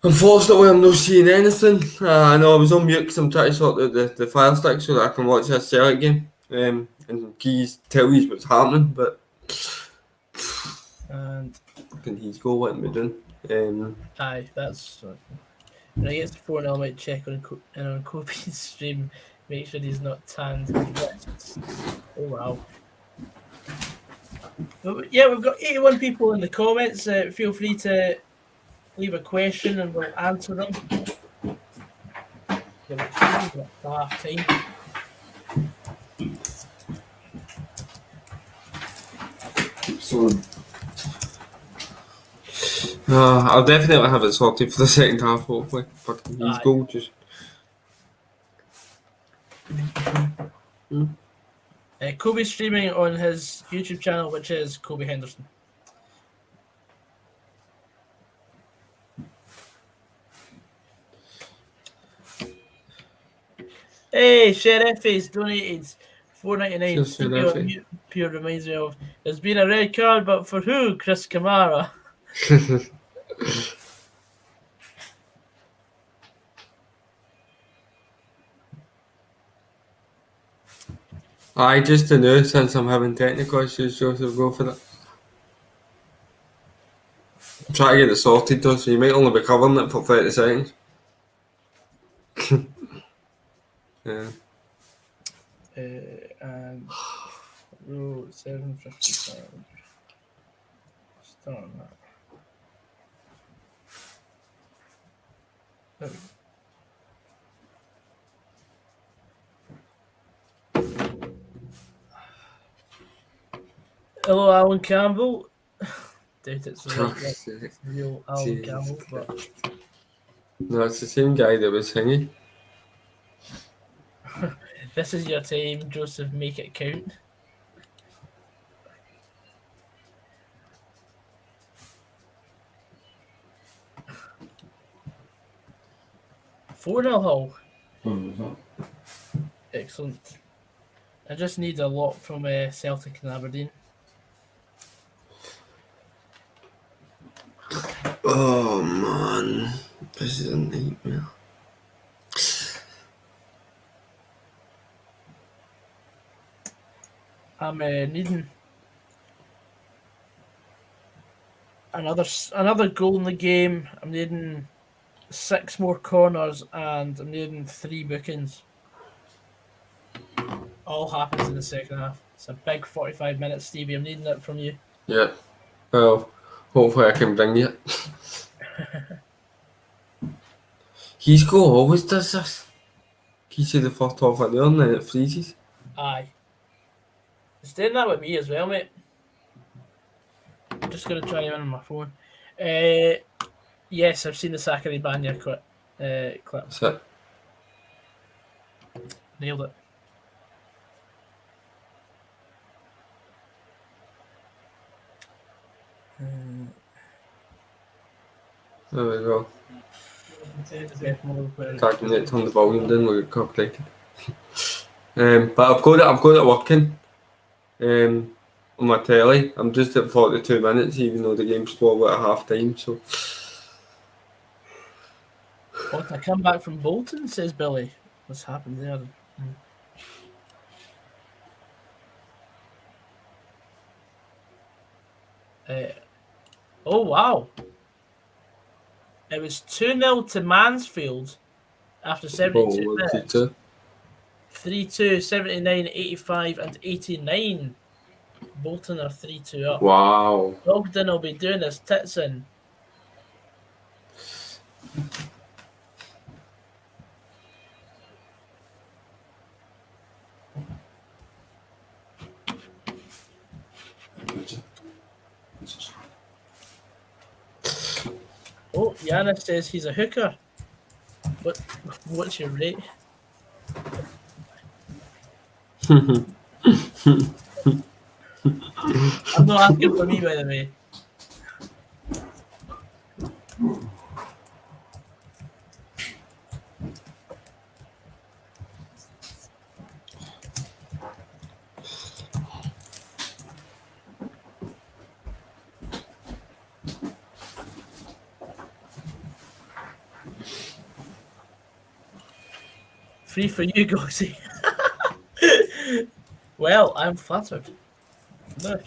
unfortunately I'm not seeing anything. I know I was on mute because I'm trying to sort the fire stick so that I can watch this CELTIC game and please tell you what's happening, but And can he go what am I doing? aye, that's when I get to 4-0, I might check on Kobe's stream, make sure he's not tanned. Oh wow. But yeah, we've got 81 people in the comments. Feel free to leave a question and we'll answer them. Half time. So I'll definitely have it sorted for the second half, hopefully. But he's Aye. goal just. Kobe's streaming on his YouTube channel, which is Kobe Henderson. Hey, Sheriff's donated $4.99. Cheers, Sheriffy. Pure reminds me of there's been a red card, but for who? Chris Kamara. I just to know since I'm having technical issues, Joseph, go for it. Try to get it sorted though, so you might only be covering it for 30 seconds. Yeah. And row 755. Start on that. There we go. Hello, Alan Campbell. Doubt it's the real Alan Campbell, but No, it's the same guy that was singing. this is your time, Joseph. Make it count. Four 0 Hull. Excellent. I just need a lot from Celtic and Aberdeen. Oh man, this is a nightmare. I'm needing another goal in the game. I'm needing 6 more corners, and I'm needing 3 bookings. All happens in the second half. It's a big 45 minutes, Stevie. I'm needing it from you. Yeah. Well, hopefully I can bring you. He's go always does this. He's the first half of the and then it freezes. Aye. It's doing that with me as well, mate. I'm just going to try it on my phone. Yes, I've seen the Sakari Banya clip. That's it. Nailed it. There we go. But Calculate, turn the volume down, we'll get calculated. But I've got it working. On my telly. I'm just at 42 minutes, even though the game's still at half time, so what, I come back from Bolton, says Billy. What's happened there? Oh, wow. It was 2-0 to Mansfield after 72 minutes. 3-2, 79, 85, and 89. Bolton are 3-2 up. Wow. Ogden will be doing his tits in. Oh, Yanis says he's a hooker. What's your rate? I'm not asking for me, by the way. Free for you, Goxie. Well, I'm flattered. Look.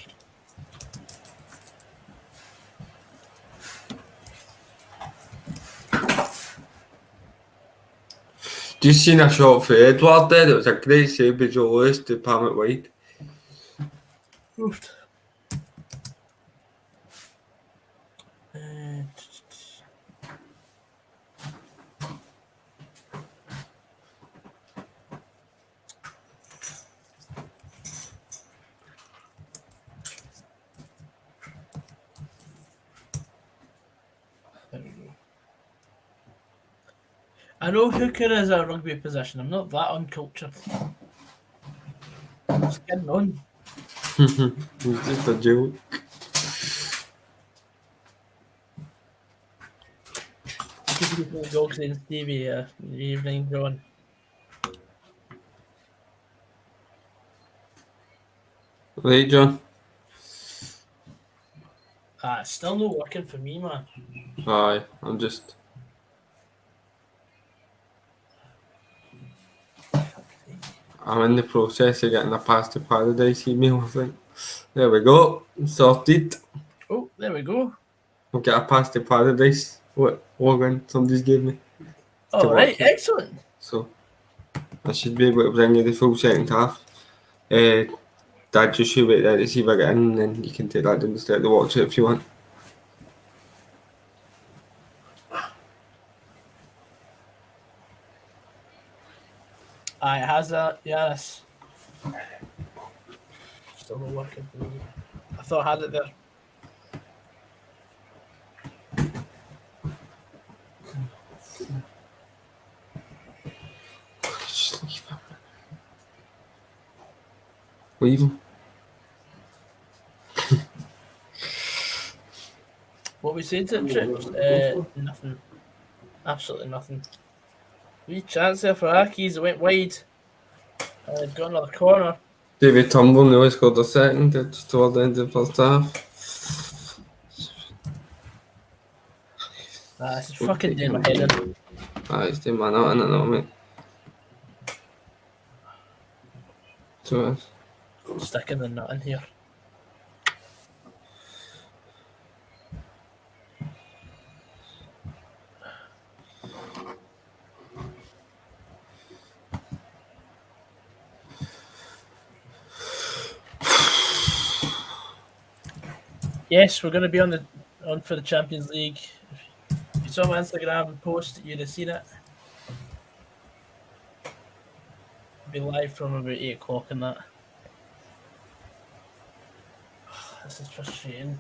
Just seen a shot for Edward there. It was a great save by Joe Lewis to palm it wide. Oof. There we go. I know hooker is a rugby position. I'm not that uncultured. I'm just getting on. It's just a joke. Goxie and Stevie, evening, John. Right, John? It's still not working for me, man. Aye, I'm just... I'm in the process of getting a Pass to Paradise email, I think. There we go. Sorted. Oh, there we go. I'll get a Pass to Paradise. What login somebody's gave me. All right, excellent. So, I should be able to bring you the full second half. Dad, just you wait there to see if I get in, and then you can take that downstairs to watch it if you want. It has that, yes. Still not working for me. I thought I had it there. Just leave him. Leave him. What we said to the trips? Nothing. Absolutely nothing. Wee chance there for Ackies. It went wide. Got another corner. David Turnbull nearly scored a second just toward the end of the first half. This is fucking doing my head in. It's doing my nut in it now, mate. So Sticking the nut in here. Yes, we're going to be on for the Champions League. If you saw my Instagram post, you'd have seen it. Be live from about 8 o'clock and that. This is frustrating.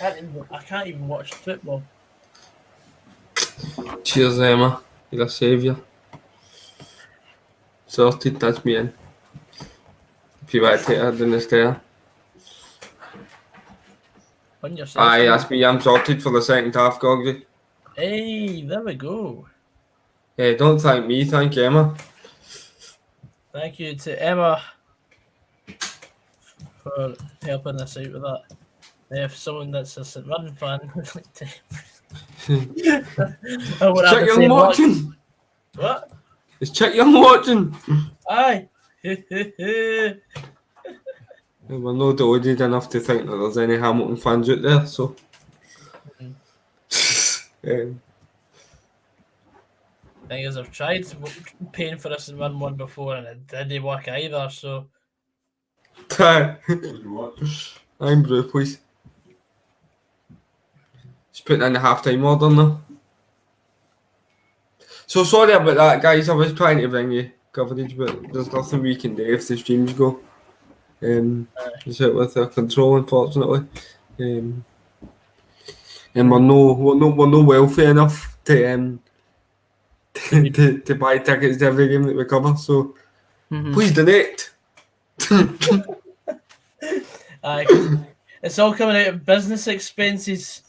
I can't even watch football. Cheers, Emma. You're a saviour. Sorted, that's me in. If you want to take her down the stair. On yourself. Aye, that's me. I'm sorted for the second half, Goggsy. Hey, there we go. Yeah, don't thank me, thank Emma. Thank you to Emma for helping us out with that. If someone that's a St Mirren fan would like to, I would have Check the Young same luck. watching. What? Is Check Young watching? Aye. We're not deluded enough to think that there's any Hamilton fans out there, so. Thing is, I've tried paying for a St Mirren one before and it didn't work either. So I'm Brew, please. Just putting in the half-time order now. So sorry about that, guys. I was trying to bring you coverage, but there's nothing we can do if the streams go. It's out with our control, unfortunately. And we're no wealthy enough to to buy tickets to every game that we cover. So please donate. aye, it's all coming out of business expenses.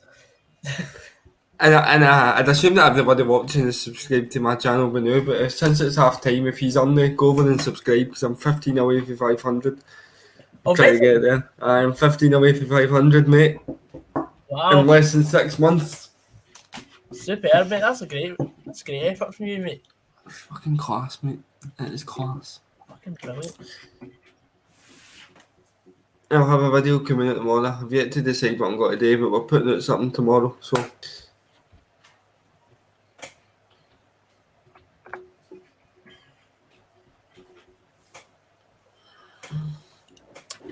And I'd assume that everybody watching is subscribed to my channel by now, but since it's half time, if he's on there, go over and subscribe because I'm 15 away from 500. Oh, Try to really? get there. I'm 15 away from 500, mate. Wow. In less than 6 months. Superb, mate. That's great effort from you, mate. Fucking class, mate. It is class. Fucking brilliant. I'll have a video coming out tomorrow. I've yet to decide what I'm going to do, but we're putting out something tomorrow, so.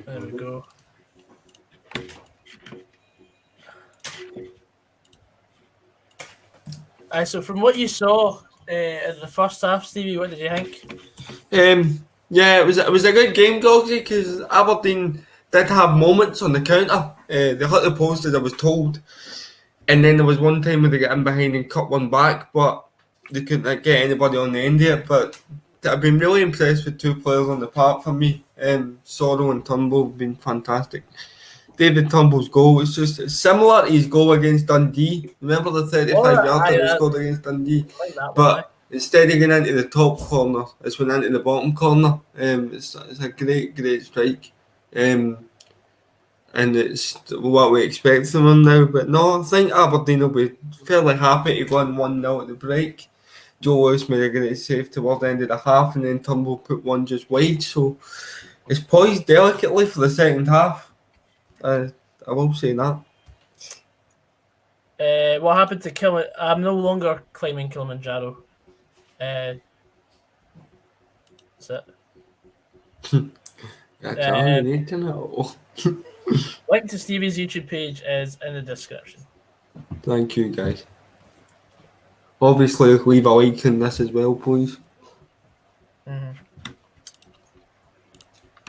There we go. So from what you saw in the first half, Stevie, what did you think? Yeah, it was a good game, Goggsy, because Aberdeen did have moments on the counter. They hit the post as I was told, and then there was one time where they got in behind and cut one back, but they couldn't get anybody on the end of it. But I've been really impressed with two players on the park for me. Sorrow and Turnbull have been fantastic. David Turnbull's goal was just similar to his goal against Dundee. Remember the 35-yarder he scored against Dundee? Like that one, But instead of going into the top corner, it's went into the bottom corner. It's a great strike. And it's what we expect from him now. But no, I think Aberdeen will be fairly happy to go in 1-0 at the break. Joe Lewis made a great save toward the end of the half, and then Turnbull put one just wide. So it's poised delicately for the second half. I will say that. What happened to Kilimanjaro? I'm no longer claiming Kilimanjaro. That's it. I need to know. Link to Stevie's YouTube page is in the description. Thank you, guys. Obviously, leave a like on this as well, please.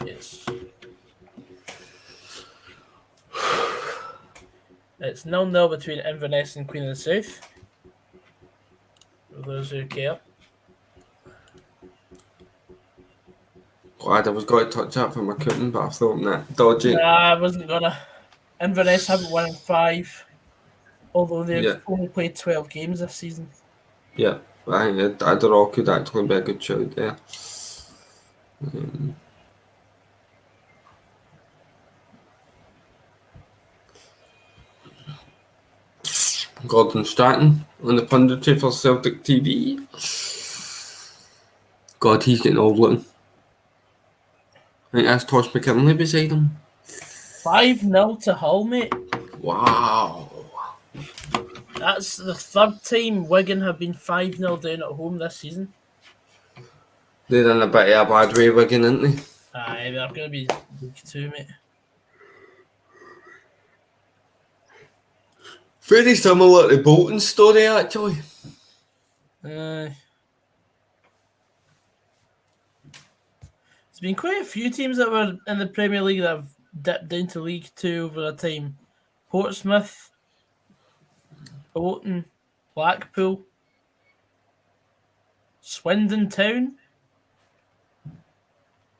Yes. It's 0-0 between Inverness and Queen of the South. For those who care. Glad I was going to touch that from my couldn't, but I thought that dodgy. Nah, I wasn't gonna. Inverness haven't won in 5, although they've only played 12 games this season. Yeah, I think a draw could actually be a good shout there. Gordon Stratton on the punditry for Celtic TV. God, he's getting old looking. I think that's Tosh McKinley beside him. 5-0 to Hull, mate. Wow. That's the third time Wigan have been 5-0 down at home this season. They're in a bit of a bad way, Wigan, aren't they? Aye, they're going to be League 2, mate. Very similar to Bolton's story, actually. There's been quite a few teams that were in the Premier League that have dipped down to League Two over a time. Portsmouth, Bolton, Blackpool, Swindon Town,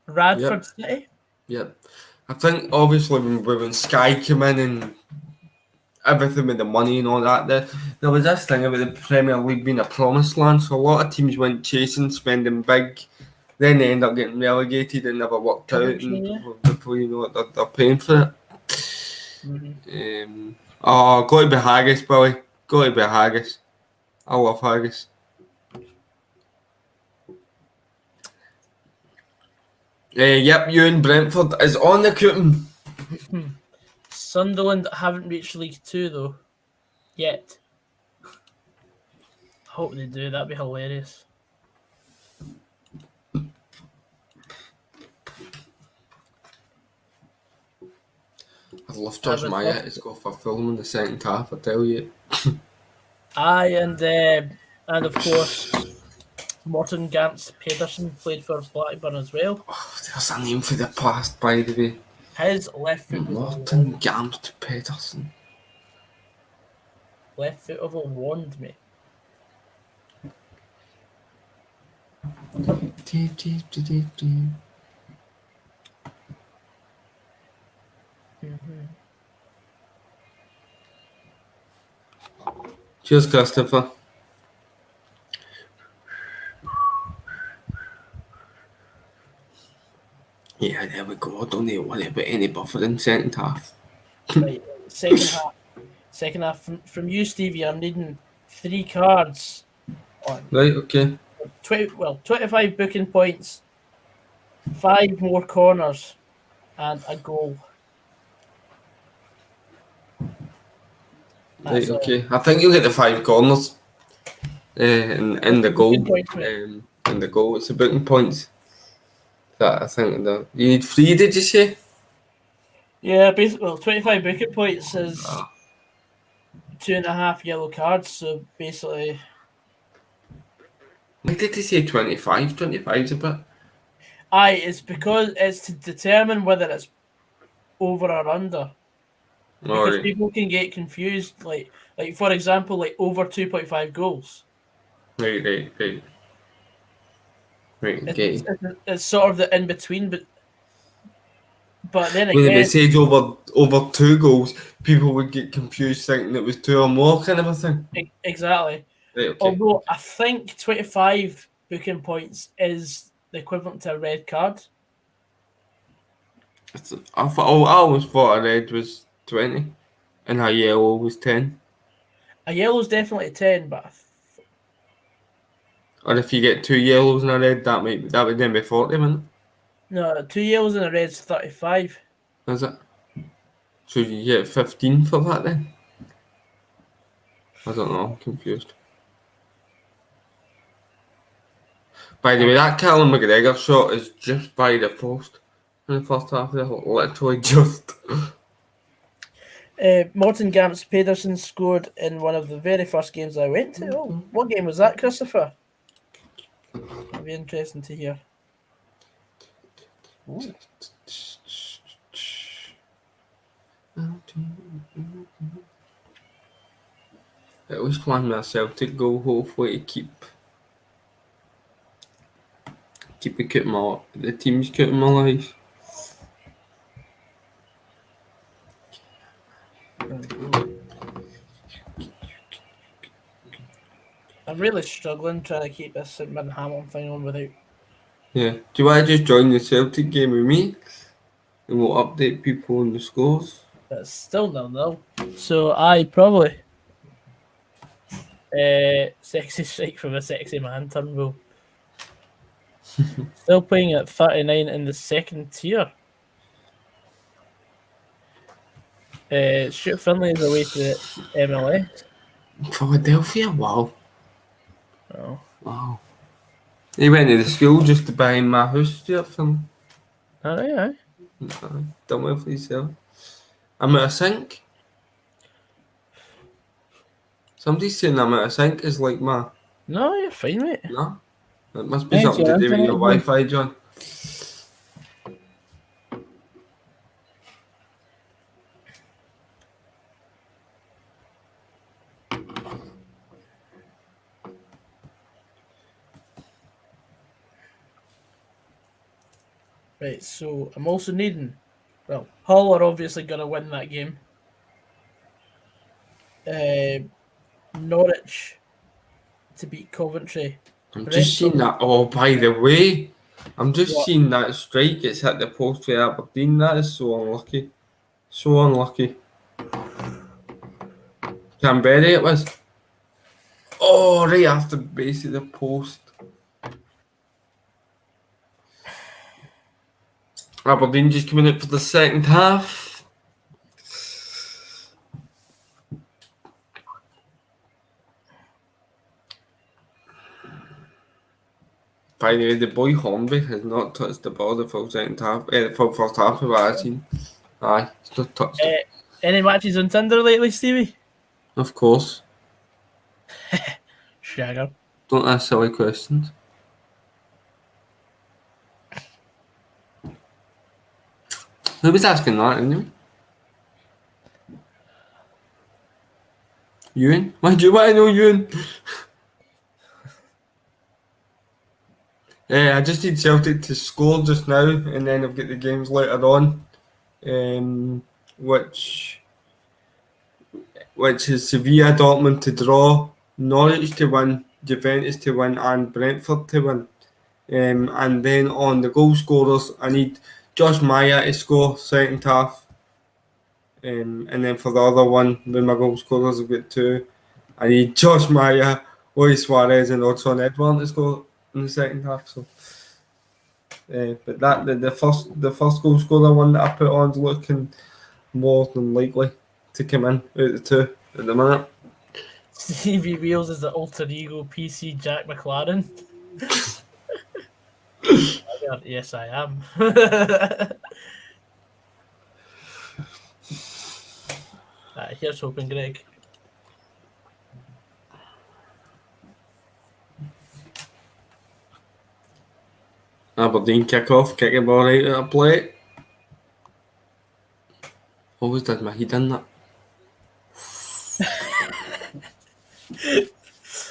Radford City. Yep. I think obviously when Sky came in and everything with the money and all that, there was this thing about the Premier League being a promised land, so a lot of teams went chasing, spending big, then they end up getting relegated and never worked out, and before you know it, they're paying for it. Got to be Haggis, Billy. Got to be Haggis. I love Haggis. Yep, you and Brentford is on the coupon. Sunderland haven't reached League Two though, yet. Hope they do. That'd be hilarious. I love Josh Maya. He's got for Fulham in the second half, I tell you. Aye, and of course, Morten Gantz Pedersen played for Blackburn as well. Oh, there's a name for the past, by the way. His left foot was Morten Gantz Pedersen. left foot of a wand, mate. Cheers, Christopher. Yeah, there we go. Don't need to worry about any buffer in second half. Right, second half from you, Stevie. I'm needing 3 cards on. Right, okay. 25 booking points, 5 more corners, and a goal. Right, okay. I think you'll get the 5 corners in the goal. In the goal, it's the booking points. That I think you need 3. Did you say? Yeah, basically, 25 booking points is 2.5 yellow cards. So basically, Why did they say 25? 25's a bit. aye, it's because it's to determine whether it's over or under. Because people can get confused, like for example, like over 2.5 goals. Right. Right, okay. It's sort of the in between, but then When again, they said over 2 goals, people would get confused thinking it was 2 or more, kind of a thing. Exactly. Right, okay. Although I think 25 booking points is the equivalent to a red card. I always thought a red was 20, and a yellow was 10. A yellow's definitely 10, but Or if you get 2 yellows and a red, that would then be 40, wouldn't no, 2 yellows and a red's 35. it? Is it? So you get 15 for that then? I don't know, I'm confused. By the way, that Callum McGregor shot is just by the post in the first half there, literally just. Morten Gantz Pedersen scored in one of the very first games I went to. Oh, what game was that, Christopher? That'd be interesting to hear. Ooh. I always plan my Celtic goal, hopefully to keep the team's keeping alive. I'm really struggling trying to keep this St Mirren Hamilton thing on without. Yeah. Do you want to just join the Celtic game with me? And we'll update people on the scores. It's still 0-0. So I probably sexy strike from a sexy man, Turnbull. Still playing at 39 in the second tier. Stuart Finlay is away to the MLS. Philadelphia? Wow. Oh. Wow. He went to the school just behind my house, Stuart Finlay. Aye. Done well for yourself. I'm at a sink. Somebody's saying I'm out of sync is like my... No, you're fine, mate. No? It must be Thanks, something to your do with your internet, Wi-Fi, John. Right, so I'm also needing. Well, Hull are obviously going to win that game. Norwich to beat Coventry. I'm just seeing that. Oh, by the way, I'm just seeing that strike. It's hit the post for Aberdeen. That is so unlucky. So unlucky. Canberra it was. Oh, right after the base of the post. Aberdeen just coming out for the second half. By the way, the boy Hornby has not touched the ball the full second half. The full first half of what I've seen. Aye, he's not touched it. Any matches on Tinder lately, Stevie? Of course. Shagger. Don't ask silly questions. Who was asking that anyway? Ewan? Why do you want to know Ewan? I just need Celtic to score just now, and then I've got the games later on, which is Sevilla, Dortmund to draw, Norwich to win, Juventus to win, and Brentford to win. And then on the goal scorers, I need Josh Maya to score second half. And then for the other one, when my goal scorers have got two, I need Josh Maya, Luis Suarez, and Odson Edouard to score in the second half. So, but that the first goal scorer one that I put on is looking more than likely to come in out of the two at the minute. Stevie Wheels is the alter ego PC Jack McLaren. Yes, I am. Here's hoping, Greg. Aberdeen kick off, kick the ball right out of play. Always did my head in that.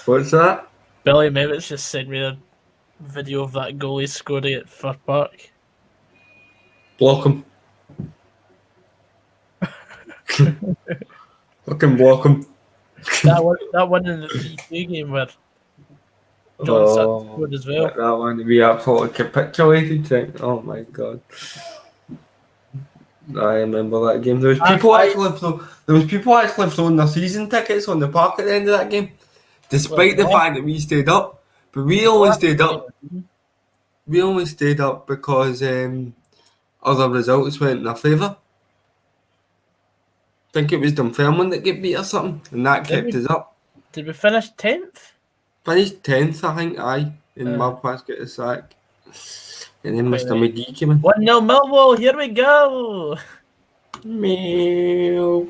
What's that? Billy Mevitz just sent me a video of that goalie scoring at Fir Park. Block him. Fucking block him. That one in the 3-2 game where John Sutton scored as well. That one we absolutely capitulated. Right? Oh my god. I remember that game. There was people actually throwing their season tickets on the park at the end of that game. Despite the fact that we stayed up. But we only stayed up. We only stayed up because other results went in our favour. I think it was Dunfermline that get beat or something, and that kept us up. Did we finish 10th? Finished 10th, I think, aye. And Malpass got a sack. And then Mr. McGee came in. 1-0 Millwall, here we go! Meow.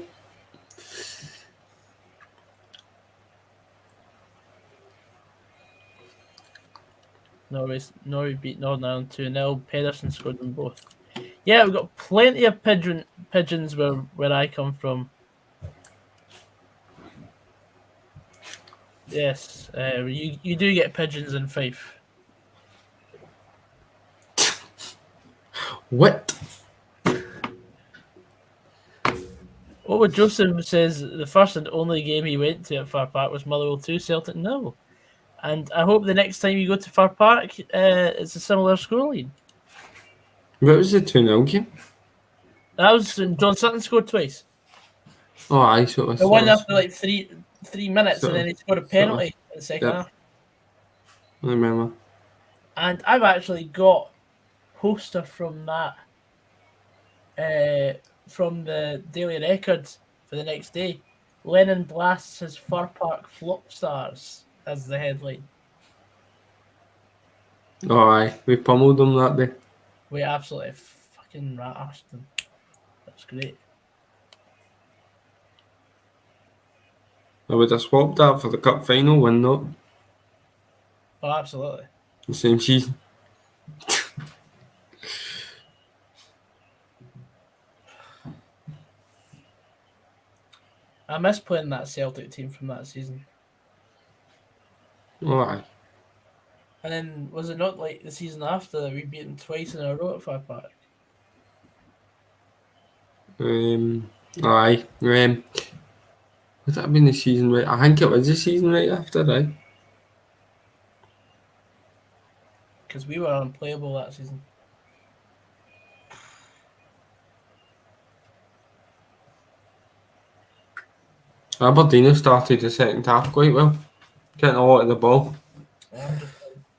Norway beat Northern Ireland 2-0. Pedersen scored them both. Yeah, we've got plenty of pigeons where I come from. Yes, you do get pigeons in Fife. What? Oh, Joseph says the first and only game he went to at Fir Park was Motherwell 2, Celtic 0. And I hope the next time you go to Fir Park, it's a similar scoreline. What was the 2-0 game? That was John Sutton scored twice. Oh, aye, so it was. The one after like three minutes, So- and then he scored a penalty in the second half. I remember. And I've actually got a poster from that, from the Daily Record for the next day. Lennon blasts his Fir Park flop stars as the headline. Oh, aye, we pummeled them that day. We absolutely fucking rat-arsed them. That's great. I would have swapped that for the cup final win, not Oh, absolutely. the same season. I miss playing that Celtic team from that season. Oh, aye. And then, was it not like the season after that we beat them twice in a row at Fir Park? Aye. Would that have been the season right? I think it was the season right after, right? Because we were unplayable that season. Aberdeen have started the second half quite well. Getting a lot of the ball. I'm just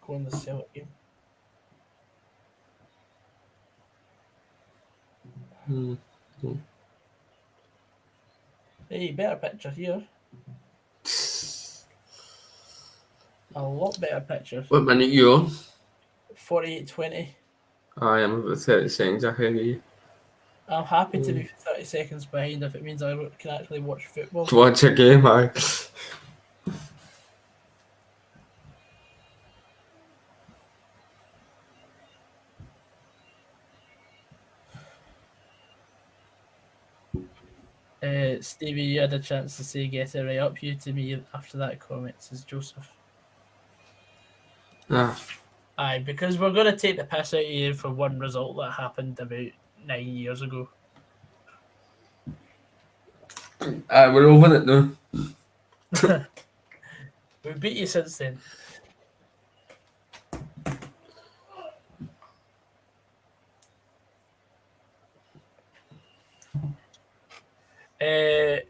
going the Celtic game. Hey, better picture here. A lot better picture. What minute you on? 48-20. I am about 30 seconds ahead of you. I'm happy to be 30 seconds behind if it means I can actually watch football. To watch a game, aye. Stevie, you had a chance to say get it right up you to me after that comment, says Joseph. Ah. Aye, because we're going to take the piss out of you for one result that happened about 9 years ago. We're over it now. We beat you since then.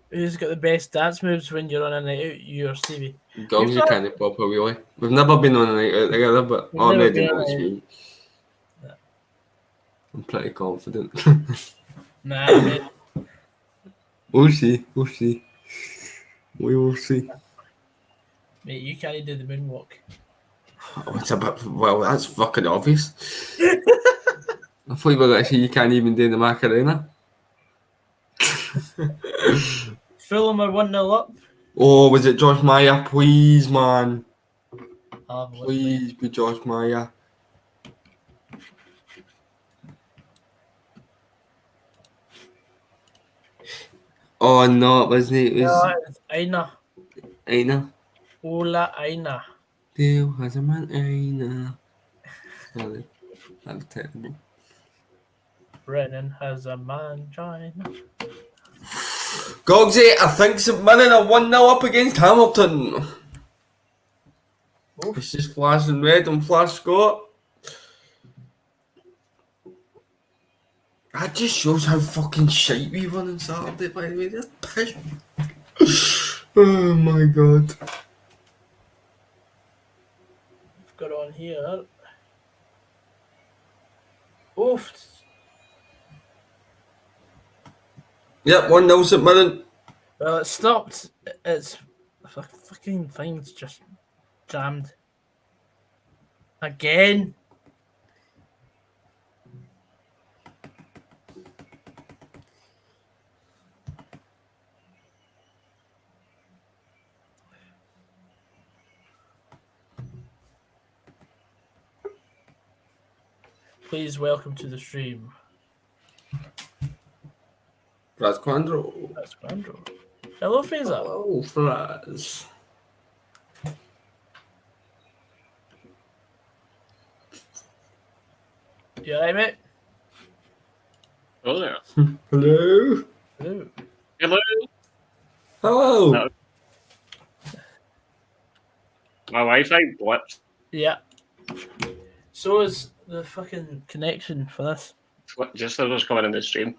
Who's got the best dance moves when you're on a night out? You or Stevie? Goggs, you can't pop a wheelie. We've never been on a night out together, but We've I never already been know on it's a- me. Yeah. I'm pretty confident. Nah, mate. We'll see. We'll see. We will see. Mate, you can't do the moonwalk. Oh, it's a bit. Well, that's fucking obvious. I thought you were going to say you can't even do the Macarena. Fulham are 1-0 up. Oh, was it Josh Meyer? Please, man. I'll have a look. Please be Josh Meyer. Oh, no, it wasn't. It was No, it's Aina. Aina. Ola Aina. Dale has a man, Aina. Sorry, that's terrible. Brennan has a mangina. Goggsy, I think St Mirren are 1-0 up against Hamilton. Oof. It's just flashing red on Flash Scott. That just shows how fucking shite we won on Saturday, by the way. They're pish. Oh my god. We've got on here. Oof. Yep, 1-0 St Mirren. Well, it stopped. It's fucking thing's just jammed. Again. Please welcome to the stream. Fraz Quandro. That's Grandro. Hello, Fraser. Hello, Fraz. You alright, mate? Hello there. Hello. Hello. Hello. Hello. No. My Wi-Fi blipped. Yeah. So is the fucking connection for this. Just as I was coming in the stream.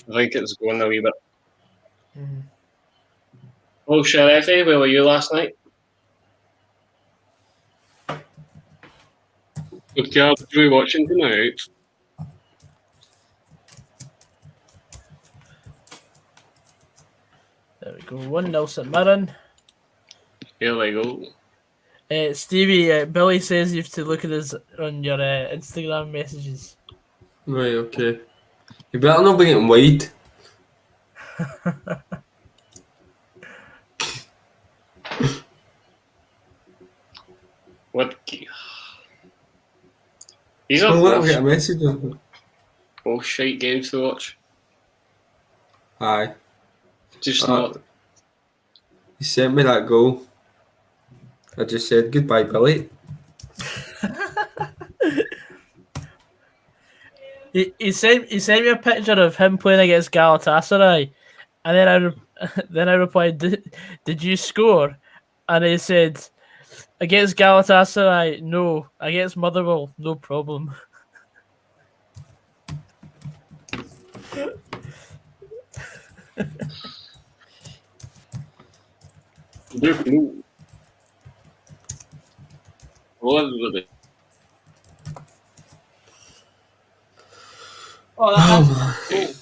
I think it's going a wee bit. Mm. Oh, Sheriffy, where were you last night? Okay, are we watching tonight? There we go. 1-0 St Mirren. Here we go. Stevie, Billy says you have to look at this on your Instagram messages. Right, okay. You better not be getting wide. These I'm are going to both, get a message on it. both shite games to watch. Aye. Just Uh, not. He sent me that goal. I just said goodbye, Billy. He sent me a picture of him playing against Galatasaray, and then I replied, "Did you score?" And he said, "Against Galatasaray, no. Against Motherwell, no problem." Oh, that's cool.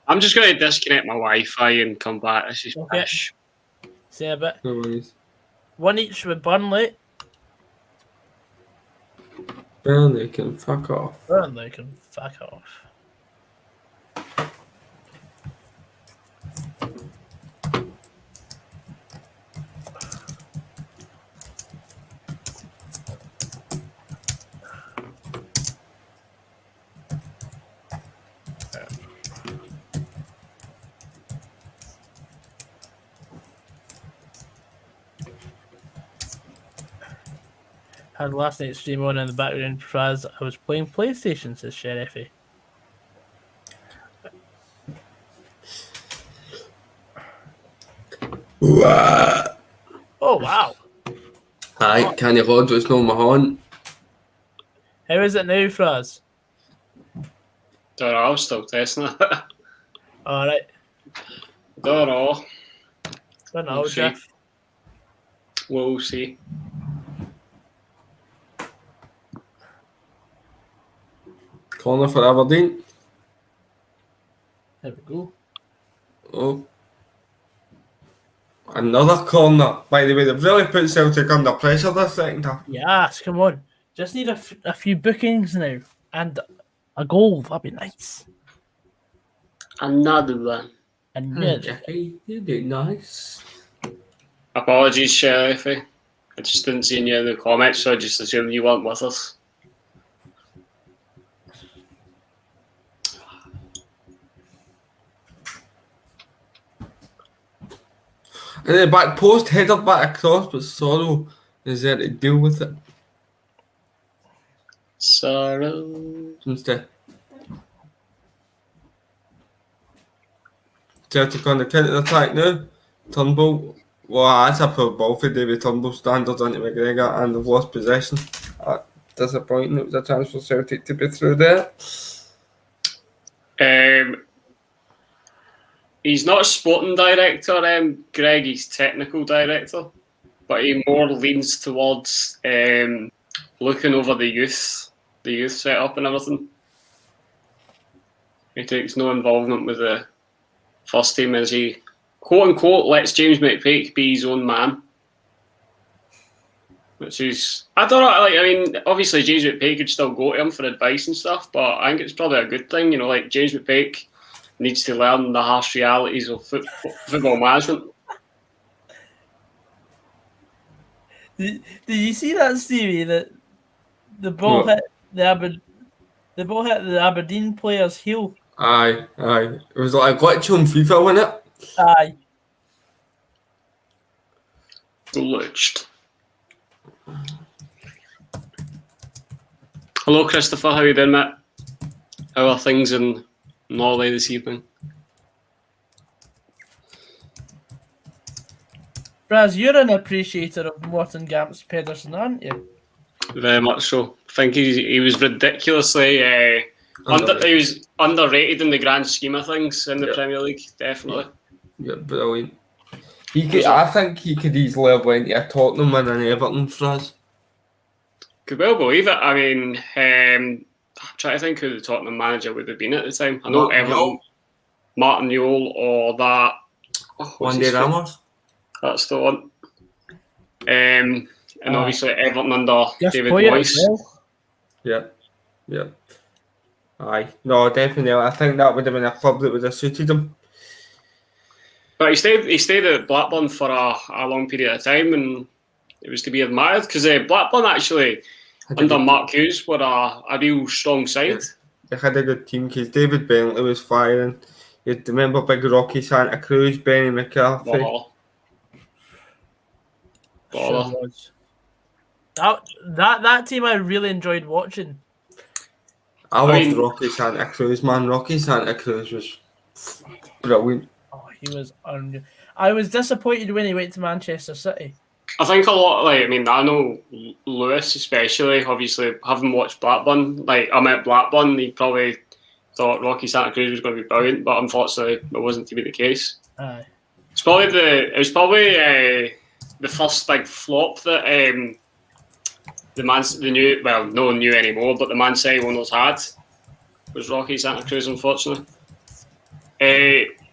I'm just going to disconnect my Wi-Fi and come back. This is Okay. pish. Say a bit. No worries. One each with Burnley. Burnley can fuck off. Burnley can fuck off. Had last night's stream on in the background as I was playing PlayStation, says Sheriffy. Oh, wow. Aye, can you hold it's no my horn? How is it now, Fraz? Don't know, I'm still testing it. Alright. Don't know. Don't know, We'll see. Jeff. We'll see. Corner for Aberdeen. There we go. Oh. Another corner. By the way, they've really put Celtic under pressure this second half. Yes, come on. Just need a few bookings now. And a goal. That'd be nice. Another one. Another. Jackie, you do nice. Apologies, Sheriffy. I just didn't see any of the comments, so I just assumed you weren't with us. And the back post headed back across, but Sorrow is there to deal with it Sorrow. instead. Celtic on the counter attack now. Turnbull. Well, that's a poor ball for David Turnbull. Standards onto McGregor and they've lost possession. Disappointing. It was a chance for Celtic to be through there. He's not a sporting director, Greg. He's technical director, but he more leans towards looking over the youth setup and everything. He takes no involvement with the first team as he, quote unquote, lets James McPake be his own man. Which is, I don't know, like, I mean, obviously James McPake could still go to him for advice and stuff, but I think it's probably a good thing, you know, like James McPake needs to learn the harsh realities of football management. Did you see that, Stevie? That the ball hit the ball hit the Aberdeen player's heel. Aye. It was like a glitch on FIFA, wasn't it? Aye. Glitched. Hello, Christopher. How you doing, mate? How are things in Norway this evening? Braz, you're an appreciator of Morten Gamps Pedersen, aren't you? Very much so. I think he was ridiculously he was underrated in the grand scheme of things in the Premier League, definitely. Yeah, brilliant. I think he could easily have went to a Tottenham and an Everton for us. Could well believe it. I mean, I'm trying to think who the Tottenham manager would have been at the time. I know Everton, Martin Yule or that. One-Day Ramos. That's the one. And obviously Everton under Just David Moyes. Well. Yeah. Aye. No, definitely. I think that would have been a club that would have suited him. But he stayed at Blackburn for a long period of time, and it was to be admired because Blackburn actually under Mark Hughes were a real strong side. They had a good team because David Bentley was firing. You remember big Rocky Santa Cruz, Benny McCarthy. Sure was. That team I really enjoyed watching. I loved Rocky Santa Cruz, man. Rocky Santa Cruz was brilliant. Oh, he was unreal. I was disappointed when he went to Manchester City. I think a lot, I know Lewis especially, obviously, having watched Blackburn, I'm at Blackburn, he probably thought Rocky Santa Cruz was going to be brilliant, but unfortunately it wasn't to be the case. Aye. It was probably the first big flop that no one knew anymore, but the Man City owners had, was Rocky Santa Cruz, unfortunately.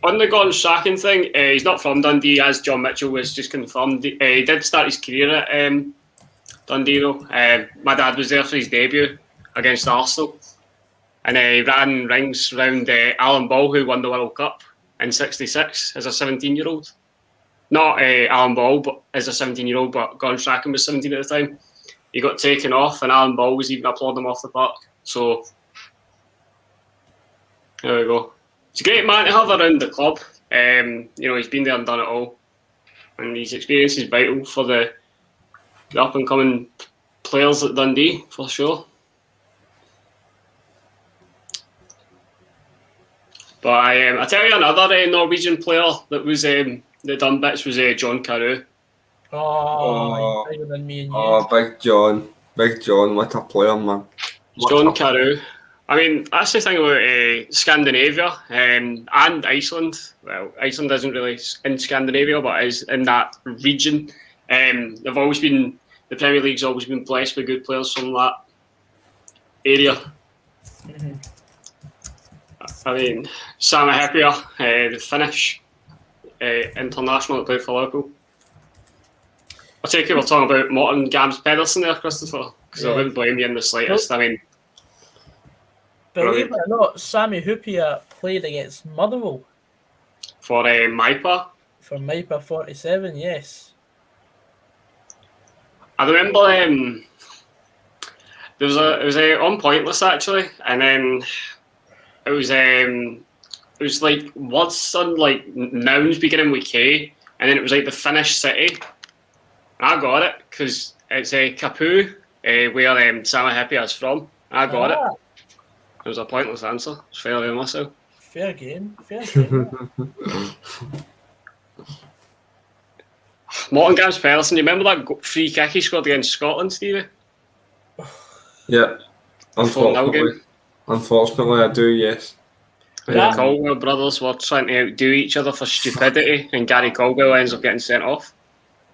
On the Gordon Strachan thing, he's not from Dundee, as John Mitchell was just confirmed. He did start his career at Dundee, though. My dad was there for his debut against Arsenal. And he ran rings around Alan Ball, who won the World Cup in '66 as a 17-year-old. Not Alan Ball, but as a 17-year-old, but Gordon Strachan was 17 at the time. He got taken off, and Alan Ball was even applauding him off the park. So, there we go. He's a great man to have around the club. He's been there and done it all. And his experience is vital for the up-and-coming players at Dundee, for sure. But I tell you, another Norwegian player that was that done bits was John Carew. Oh, he's bigger than me and you. Oh, Big John, what a player, man. John Carew. I mean, that's the thing about Scandinavia and Iceland. Well, Iceland isn't really in Scandinavia, but is in that region. The Premier League's always been blessed with good players from that area. Mm-hmm. I mean, Sam Heppier, the Finnish international that played for Liverpool. I take it we're talking about Morten Gams Pedersen there, Christopher, because I wouldn't blame you in the slightest. I mean, believe it or not, Sammy Hupia played against Motherwell. For MIPA? For MIPA 47, yes. I remember it was on Pointless actually, and then it was like words on like nouns beginning with K, and then it was like the Finnish city. And I got it because it's Kapu, where Sammy Hippier is from. I got it. It was a pointless answer. It's fairly myself. Fair game. Morten Gams Pedersen, you remember that free kick he scored against Scotland, Stevie? Yeah. Unfortunately, I do, yes. The Caldwell brothers were trying to outdo each other for stupidity, and Gary Caldwell ends up getting sent off.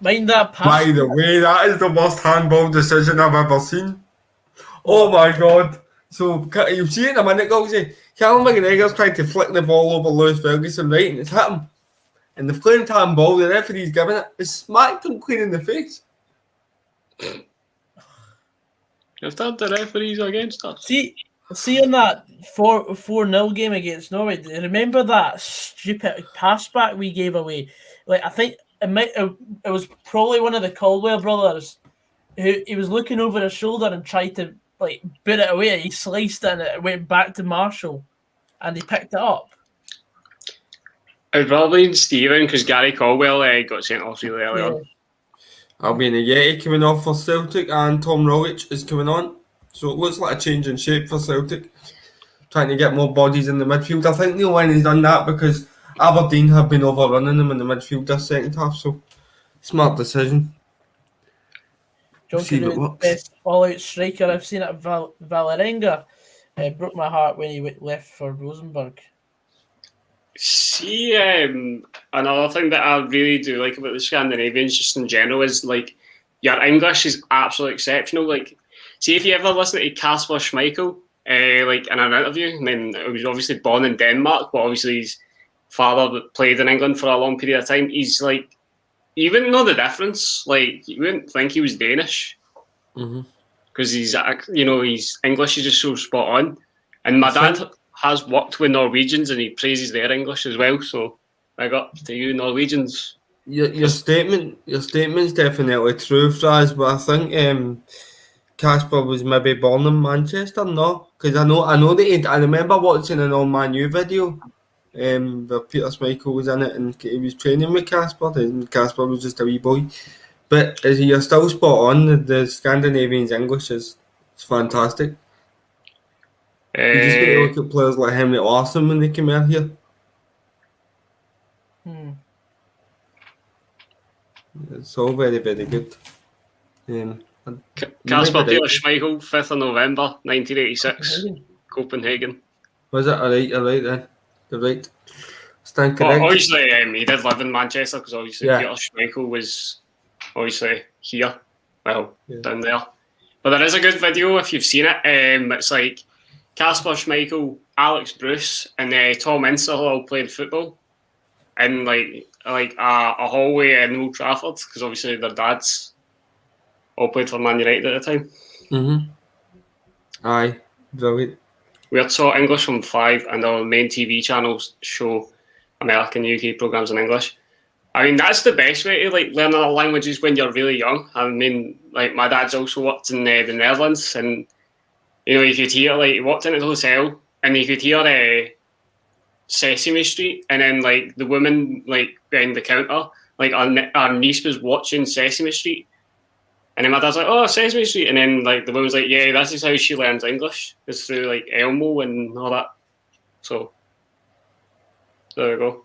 Mind that pass. By the way, that is the worst handball decision I've ever seen. Oh my god. So, you'll see it in a minute, Goggsy. Callum McGregor's trying to flick the ball over Lewis Ferguson, right? And it's hit him. And the flamed handball, the referee's giving it, is smacked him clean in the face. If that the referees against us. See on that 4-0 game against Norway, remember that stupid pass back we gave away? Like, I think it was probably one of the Caldwell brothers who he was looking over his shoulder and tried to like boot it away. He sliced it and it went back to Marshall and he picked it up. It was probably Stephen because Gary Caldwell got sent off really early on. Albion Yeti coming off for Celtic and Tom Rogic is coming on. So it looks like a change in shape for Celtic. Trying to get more bodies in the midfield. I think Neil Lennon has done that because Aberdeen have been overrunning them in the midfield this second half. So smart decision. John Carew, the best all-out striker I've seen at Valerenga. Broke my heart when he left for Rosenborg. See, another thing that I really do like about the Scandinavians just in general is like your English is absolutely exceptional. Like, see if you ever listen to Kasper Schmeichel, like in an interview, and then he was obviously born in Denmark, but obviously his father played in England for a long period of time. He's like, you wouldn't know the difference. Like, you wouldn't think he was Danish because his English is just so spot on. And my dad has worked with Norwegians and he praises their English as well. So I got to you Norwegians. Your statement's definitely true, Fraz, but I think Casper was maybe born in Manchester, no? Because I know that I remember watching an old Man U video where Peter Schmeichel was in it and he was training with Casper, and Casper was just a wee boy. But you're still spot on, the Scandinavian's English is fantastic. You just need to look at players like Henrik Larsson when they come out here. It's all very, very good. Casper Peter Schmeichel, 5th of November 1986, Copenhagen. Was it? Alright then. You're right. Stand correct. Well, obviously, he did live in Manchester because obviously Peter Schmeichel was obviously here, down there. But there is a good video if you've seen it. It's like Casper Schmeichel, Alex Bruce, and Tom Insta all played football in like a hallway in Old Trafford because obviously their dads all played for Man United at the time. Aye, brilliant. We are taught English from 5, and our main TV channels show American, UK programs in English. I mean, that's the best way to learn other languages when you're really young. I mean, my dad's also worked in the Netherlands, and you could hear he walked into the hotel and you could hear Sesame Street, and then the woman behind the counter, our niece was watching Sesame Street. And then my dad's like, oh, Sesame Street. And then the woman's like, yeah, this is how she learns English. It's through Elmo and all that. So, there we go.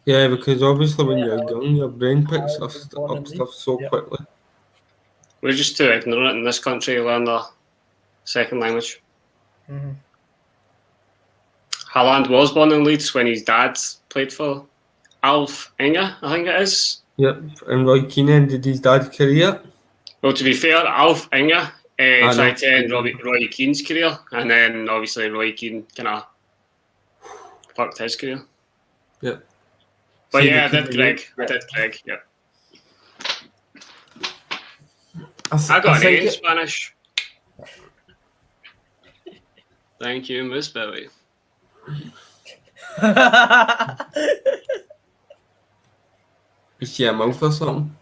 Yeah, because obviously when you're young, your brain picks up stuff so quickly. We're just too ignorant in this country to learn a second language. Haaland was born in Leeds when his dad played for Alf Inge, I think it is. Yep, and Roy Keane ended his dad's career. Well, to be fair, Alf Inge tried to end Roy Keane's career, and then obviously Roy Keane kind of fucked his career. Yep. But I did Greg, yeah. I got an A in Spanish. Thank you, Miss Belly. Is she a mouth or something?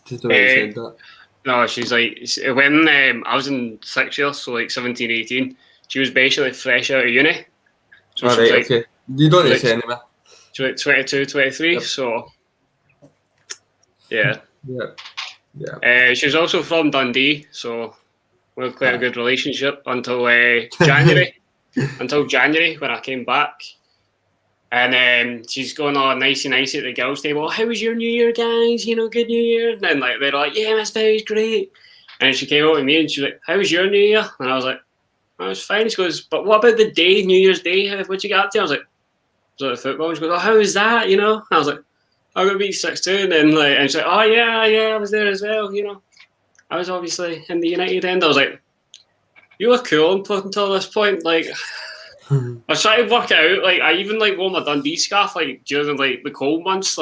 Just the way you said that. No, she's when I was in 6th year, so 17, 18, she was basically fresh out of uni. So she was okay. You don't need to say anyway. She was 22, 23, so yeah. She was also from Dundee, so we had quite a good relationship until January. Until January when I came back. And she's going all nicey at the girls' table. How was your New Year, guys? Good New Year. And then they're like, yeah, Miss Berry's great. And then she came out to me and she was like, how was your New Year? And I was like, I was fine. She goes, but what about the day, New Year's Day? What'd you get up to? I was like, was it football? And she goes, oh, how was that? And I was like, I got beat 6-2. And she's like, oh yeah, I was there as well. I was obviously in the United end. I was like, you were cool until this point. I was trying to work it out. I even wore my Dundee scarf during the cold months.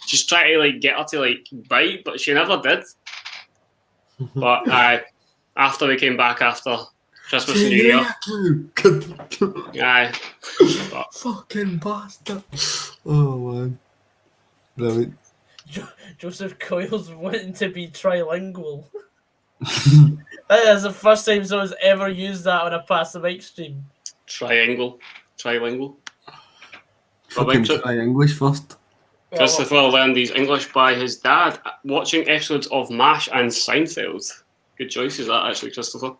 Just try to get her to bite, but she never did. But after we came back after Christmas and New Year, fucking bastard. Oh man, brilliant. Joseph Coyle's wanting to be trilingual. That is the first time someone's ever used that on a Pass the Mic stream. Trilingual. Fucking try English first. Christopher learned his English by his dad watching episodes of MASH and Seinfeld. Good choices, that actually, Christopher.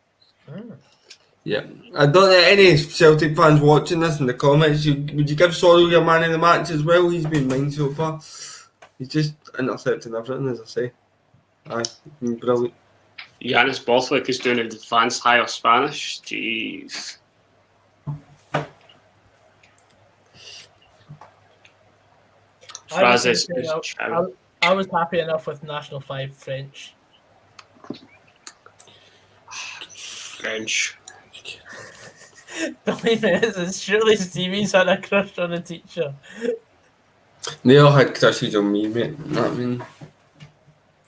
Yeah, I don't know any Celtic fans watching this in the comments. Would you give Sorrell your man in the match as well? He's been mine so far. He's just intercepting everything, as I say. Aye, brilliant. Yanis Borthwick is doing advanced higher Spanish. Jeez. I was happy enough with National 5 French. Believe it is, surely Stevie's had a crush on a teacher. They all had crushes on me, mate. I mean,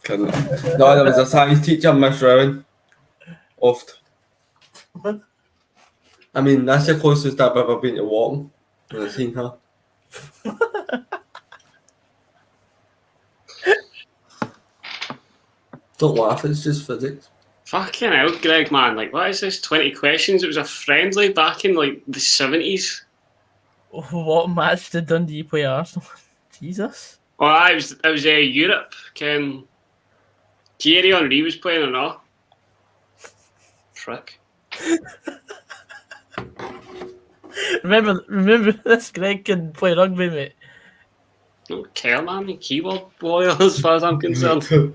no, there was a science teacher, Miss Rowan. Oft. I mean, that's the closest I've ever been to walking when I've seen her. Don't laugh, it's just physics. Fucking hell, Greg, man. Like, what is this? 20 questions? It was a friendly back in, like, the 70s. What match did Dundee play Arsenal? Jesus. Oh, it was Europe. Ken Thierry Henry was playing or not? Frick. Remember this Greg can play rugby, mate. Don't care, man. The keyboard warrior, as far as I'm concerned.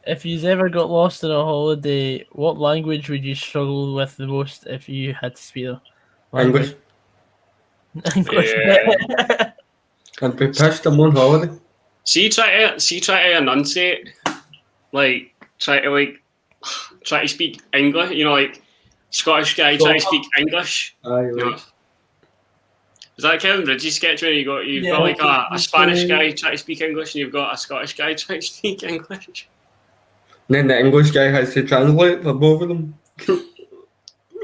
If you've ever got lost on a holiday, what language would you struggle with the most if you had to speak them? English. English. Yeah. I'd be pissed I'm on holiday. See, try to enunciate, like, try to speak English. You know, like Scottish guy try to speak English. Aye, You know? right. Is that Kevin Bridges sketch where you've got like a Spanish guy try to speak English and you've got a Scottish guy try to speak English? And then the English guy has to translate for both of them.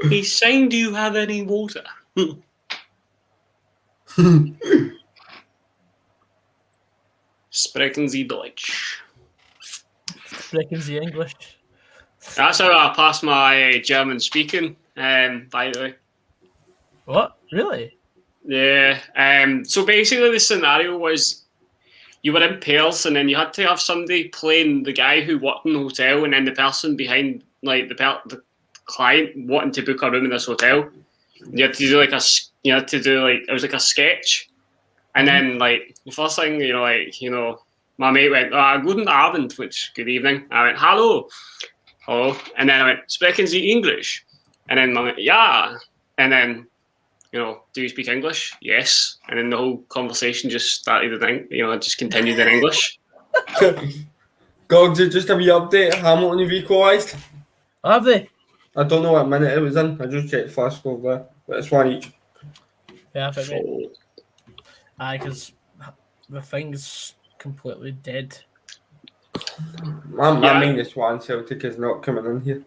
He's saying, "Do you have any water?" Sprechen Sie Deutsch? Sprechen Sie English? That's how I passed my German speaking. By the way. What? Really? Yeah. So basically, the scenario was you were in pairs, and then you had to have somebody playing the guy who worked in the hotel, and then the person behind, like the client wanting to book a room in this hotel. You had to do it was like a sketch, and then like the first thing my mate went, "Guten Abend," which good evening. I went, "Hallo," and then I went, "Sprechen Sie English?" And then Mum went, "Yeah," and then. Do you speak English? Yes. And then the whole conversation just started just continued in English. Gogs, just a wee update. Hamilton have equalised. Have they? I don't know what minute it was in. I just checked flash score there. But it's one each. Perfect, mate. Aye, because the thing's completely dead. My -1 Celtic is not coming in here.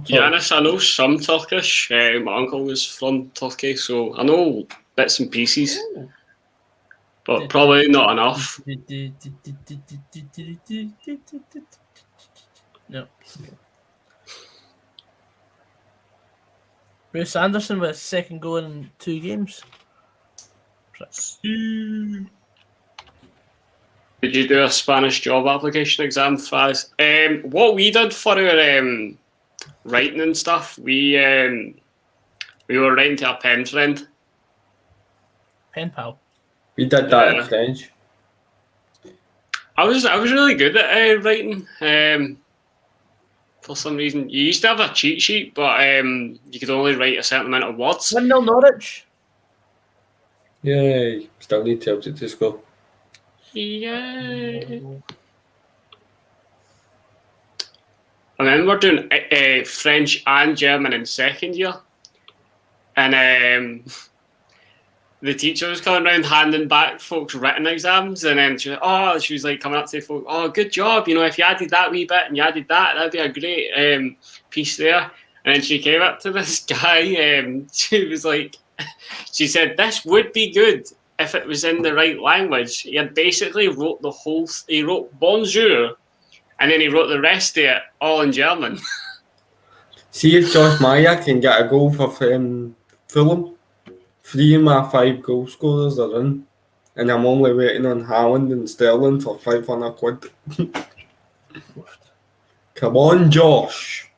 Giannis, I know some Turkish. My uncle was from Turkey, so I know bits and pieces. But probably not enough. No. Bruce Anderson with his second goal in 2 games. Did you do a Spanish job application exam, Faz? What we did for our writing and stuff, we were writing to a pen friend. Pen pal. We did that in French. I was really good at writing. For some reason, you used to have a cheat sheet, but you could only write a certain amount of words. 1-0 Norwich. Yay! Still need Celtic to score. Yeah. I remember doing French and German in second year, and the teacher was coming around handing back folks written exams, and then she was like coming up to folks, "Oh, good job! If you added that wee bit and you added that, that'd be a great piece there." And then she came up to this guy. She was like, she said, "This would be good if it was in the right language." He had basically wrote he wrote bonjour, and then he wrote the rest of it all in German. See if Josh Maya can get a goal for Fulham. 3 of my 5 goal scorers are in, and I'm only waiting on Haaland and Sterling for £500. Come on, Josh.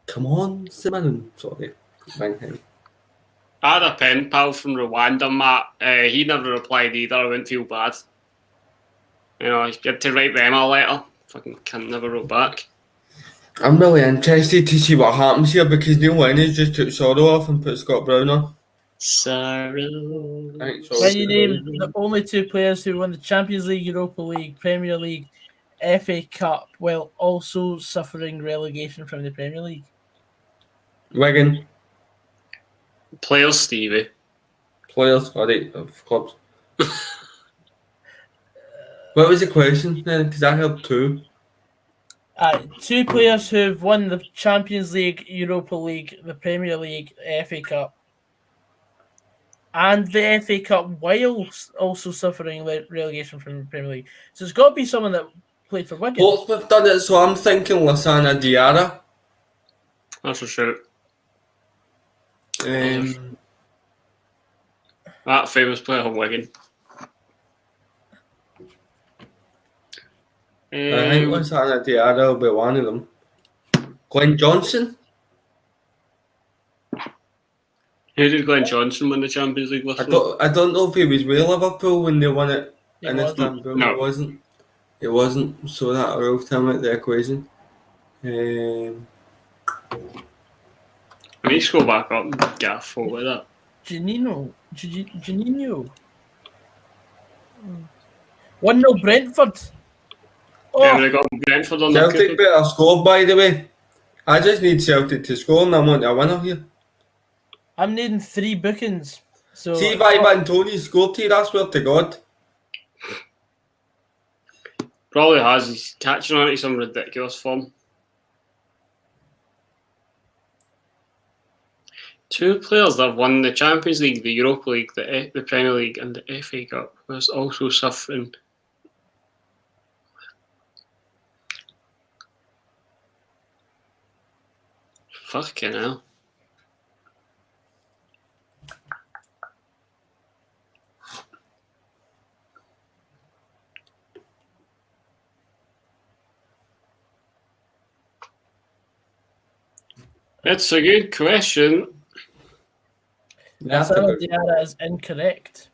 Come on, Simon. Sorry. Thank him. I had a pen pal from Rwanda, Matt. He never replied either. I wouldn't feel bad. You had to write them a letter. Fucking cunt never wrote back. I'm really interested to see what happens here because Neil Lennon just took Sorrow off and put Scott Brown on. Sorrow. Can you name the only 2 players who won the Champions League, Europa League, Premier League, FA Cup, while also suffering relegation from the Premier League? Wigan. Players, Stevie. Players, alright, of clubs. What was the question then? Because I heard 2. 2 players who've won the Champions League, Europa League, the Premier League, FA Cup. And the FA Cup while also suffering relegation from the Premier League. So it's got to be someone that played for Wigan. Portsmouth done it, so I'm thinking Lasana Diarra. That's a shout. That famous player from Wigan. I think Lasana Diarra will be one of them. Glenn Johnson? Who did Glenn Johnson win the Champions League with? I don't know if he was with Liverpool when they won it in Istanbul. No. It wasn't, so that ruled him out the equation. I need to go back up and get a photo of that. Janino. 1-0 Brentford. Yeah, they got Brentford on their Celtic better score, by the way. I just need Celtic to score and I want a winner here. I'm needing 3 bookings. So See if Ivan Toney scored here, I swear to God. Probably has. He's catching on to some ridiculous form. 2 players that have won the Champions League, the Europa League, the Premier League, and the FA Cup was also suffering. Fucking hell. That's a good question. Lasana Diarra is incorrect.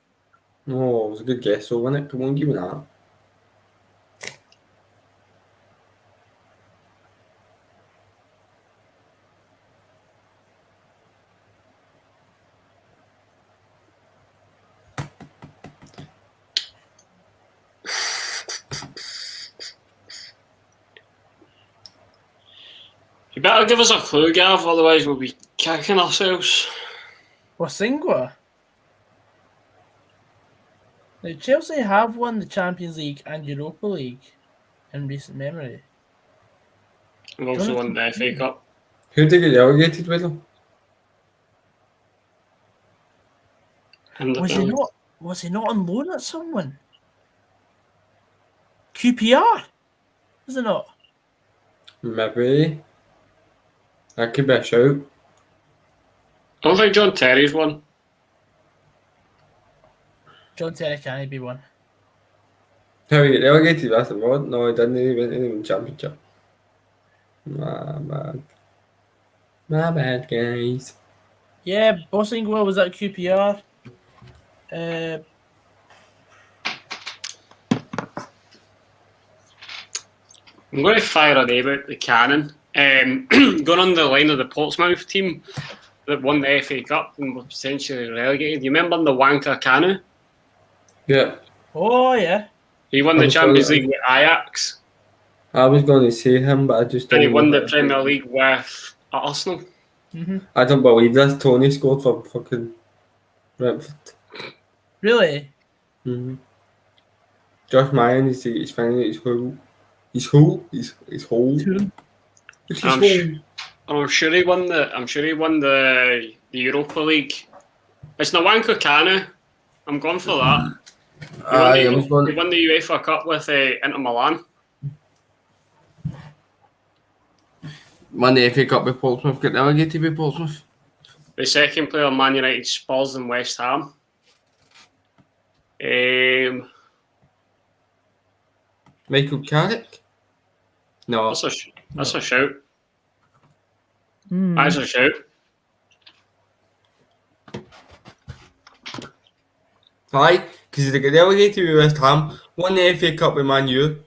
Oh, it was a good guess, so wasn't it? Come on, give me that. You better give us a clue, Gav, otherwise we'll be kicking ourselves. Wasingwa. Now, Chelsea have won the Champions League and Europa League in recent memory. We've also won the FA Cup. Who did get relegated with them? And Was he not on loan at someone? QPR? Was it not? Maybe. That could be a shout. I don't think John Terry's won. John Terry can't be one. How he get relegated last of all? No, he didn't. He went in the championship. My bad, guys. Yeah, Bossingwell was at QPR. I'm going to fire a name out the cannon. Going on the line of the Portsmouth team that won the FA Cup and were potentially relegated. You remember the Wanker Kanu? Yeah. Oh, yeah. He won the Champions League with Ajax. I was going to say him, but I just don't. And he won the Premier League with Arsenal. Mm-hmm. I don't believe this. Tony scored for fucking Brentford. Really? Mm-hmm. Josh Mayan is finding his hole. His hole. His hole. It's his hole. I'm sure he won the Europa League. It's Nwankwo Kanu. I'm going for that. He won the UEFA Cup with Inter Milan. Won the FA Cup with Portsmouth. Got relegated with Portsmouth. The second player, Man United, Spurs, and West Ham. Michael Carrick? No. That's a shout. Mm. That's a shout. Aye, because they got relegated with West Ham. Won the FA Cup with Man U.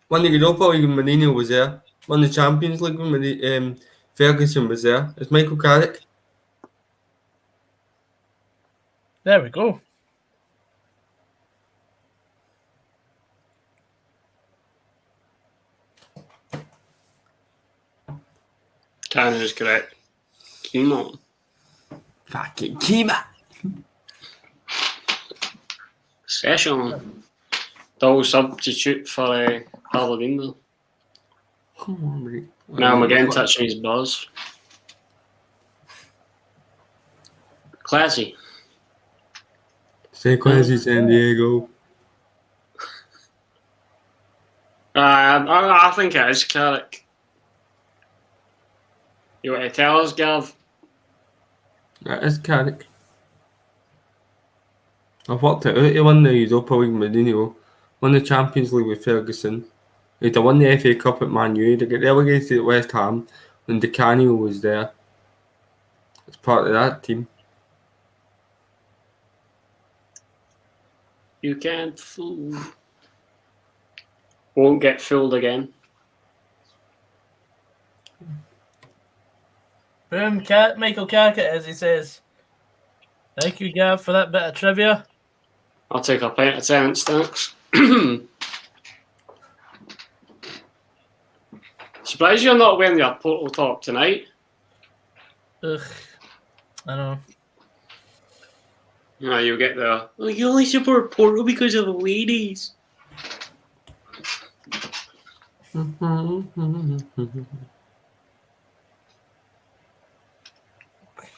Won the Europa League when Mourinho was there. Won the Champions League when Ferguson was there. It's Michael Carrick. There we go. Kanu is correct. Kimo. Fucking Kima. Session. Double substitute for ABERDEEN though. Come on, mate. Now I'm again touching his buzz. Classy. Say Quasi San Diego. I think it is Carrick. You want to tell us, Gav? That is Carrick. I've worked it out. He won the Europa League with Mourinho, won the Champions League with Ferguson. He'd won the FA Cup at Man U. They got relegated at West Ham when Di Canio was there. As part of that team. You can't fool. Won't get fooled again. Boom, Michael Carrick, as he says. Thank you, Gav, for that bit of trivia. I'll take a pint of tenants, thanks. Surprised you're not wearing your Porto top tonight. Ugh, I know. No, you'll get there. Oh, you only support Porto because of the ladies.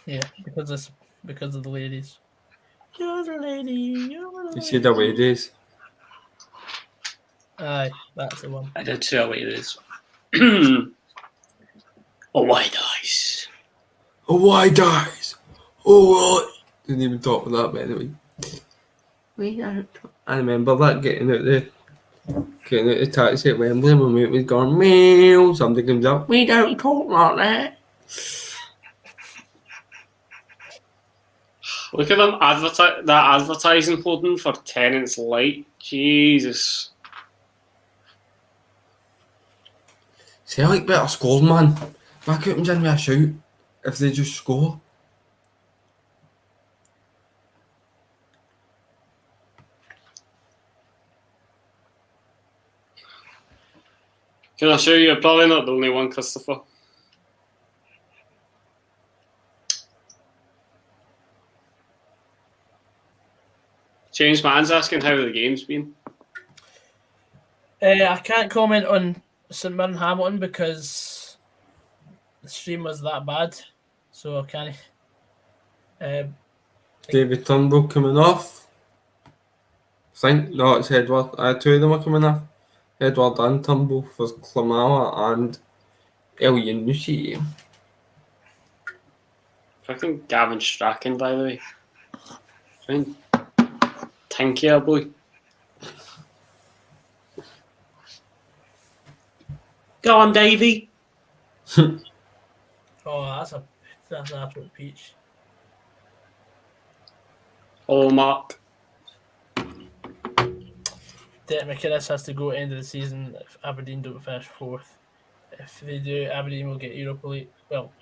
Yeah, because of the ladies. You're the lady. You see the ladies? Aye, that's the one. I did say how it is. Oh, white eyes. Oh, wide eyes. Oh, right. Didn't even talk about that, but anyway. We don't talk. I remember that getting out the taxi at Wembley. My mate was going, meow. Somebody comes up. We don't talk like that. Look at them that advertising holding for Tenants Light. Jesus. Celtic better scores, man. Back out comes in with a shout if they just score. Can I show you? You're probably not the only one, Christopher. James Mann's asking how the game's been. I can't comment on St Mirren Hamilton because the stream was that bad, so I can't. David Turnbull coming off. I think, no, it's Edward. Two of them are coming off. Edward and Turnbull for Klamala and El Yunusi. Fucking Gavin Strachan, by the way. Fine. Thank you, boy. Go on, Davey. Oh, that's an absolute peach. Oh, Mark. McInnes has to go end of the season if Aberdeen don't finish fourth. If they do, Aberdeen will get Europa League. Well,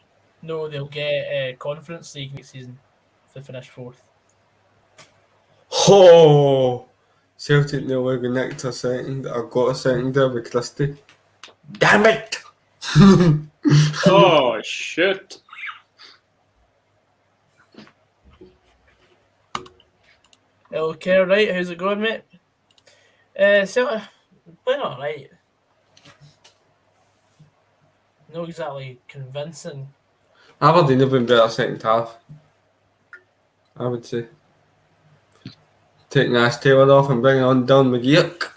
no, they'll get Conference League next season if they finish fourth. Oh! Celtic nearly got nicked a second. I got a second there with Christie. Damn it! Oh, shit. Okay, right. How's it going, mate? Celtic, playing all right. Not exactly convincing. Aberdeen have been better second half. I would say. Taking Ash Taylor off and bringing on Dylan McGeoch.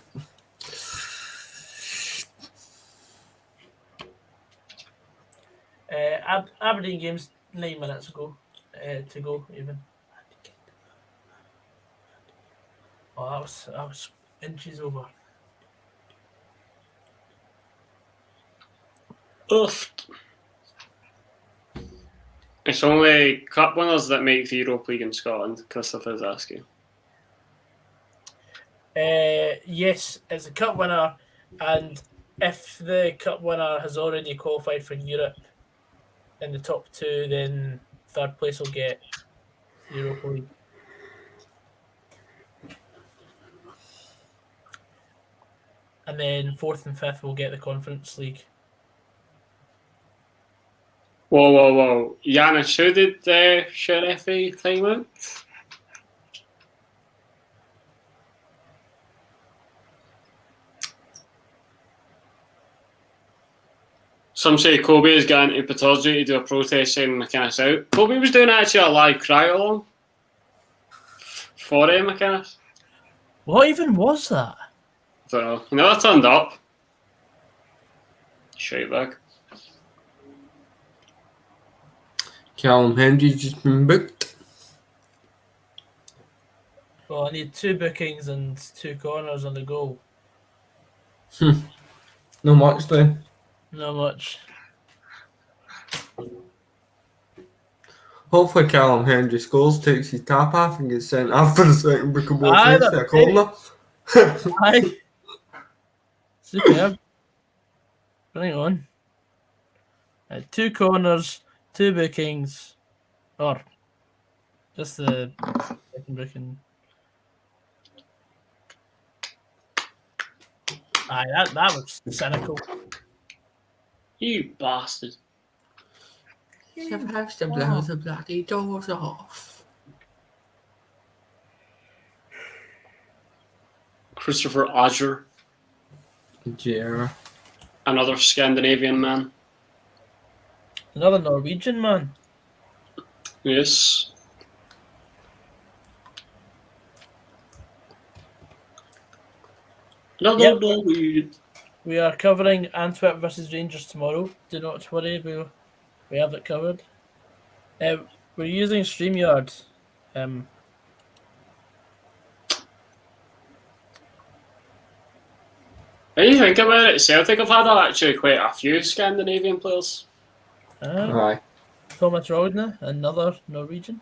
Aberdeen game's 9 minutes ago. To go even. Oh, that was inches over. Oof. It's only cup winners that make the Europa League in Scotland, Christopher's asking. Yes, it's a cup winner, and if the cup winner has already qualified for Europe in the top two, then third place will get Europa League. And then fourth and fifth will get the Conference League. Whoa. Yanis, who did Sheriff time out? Some say Kobe is going to Pittodrie to do a protest saying McInnes out. Kobe was doing actually a live cry along for McInnes. What even was that? I don't know. He never turned up. Straight back. Callum Hendry's just been booked. Well, I need 2 bookings and 2 corners on the goal. No much then. Not much. Hopefully Callum Hendry scores, takes his tap off and gets sent after the second booking ball Aye, face to a that'd be corner. Aye. Superb. Bring it on. 2 corners, 2 bookings, or just the second booking. Aye, that was cynical. You bastard. Supposed to blow the bloody doors off. Christopher Azure, Yeah. another Scandinavian man. Another Norwegian man. Yes. Another Yep. Norwegian. We are covering Antwerp versus Rangers tomorrow. Do not worry, we have it covered. We're using StreamYard. When you think about it, Celtic have had actually quite a few Scandinavian players. Aye. Thomas Rodna, another Norwegian.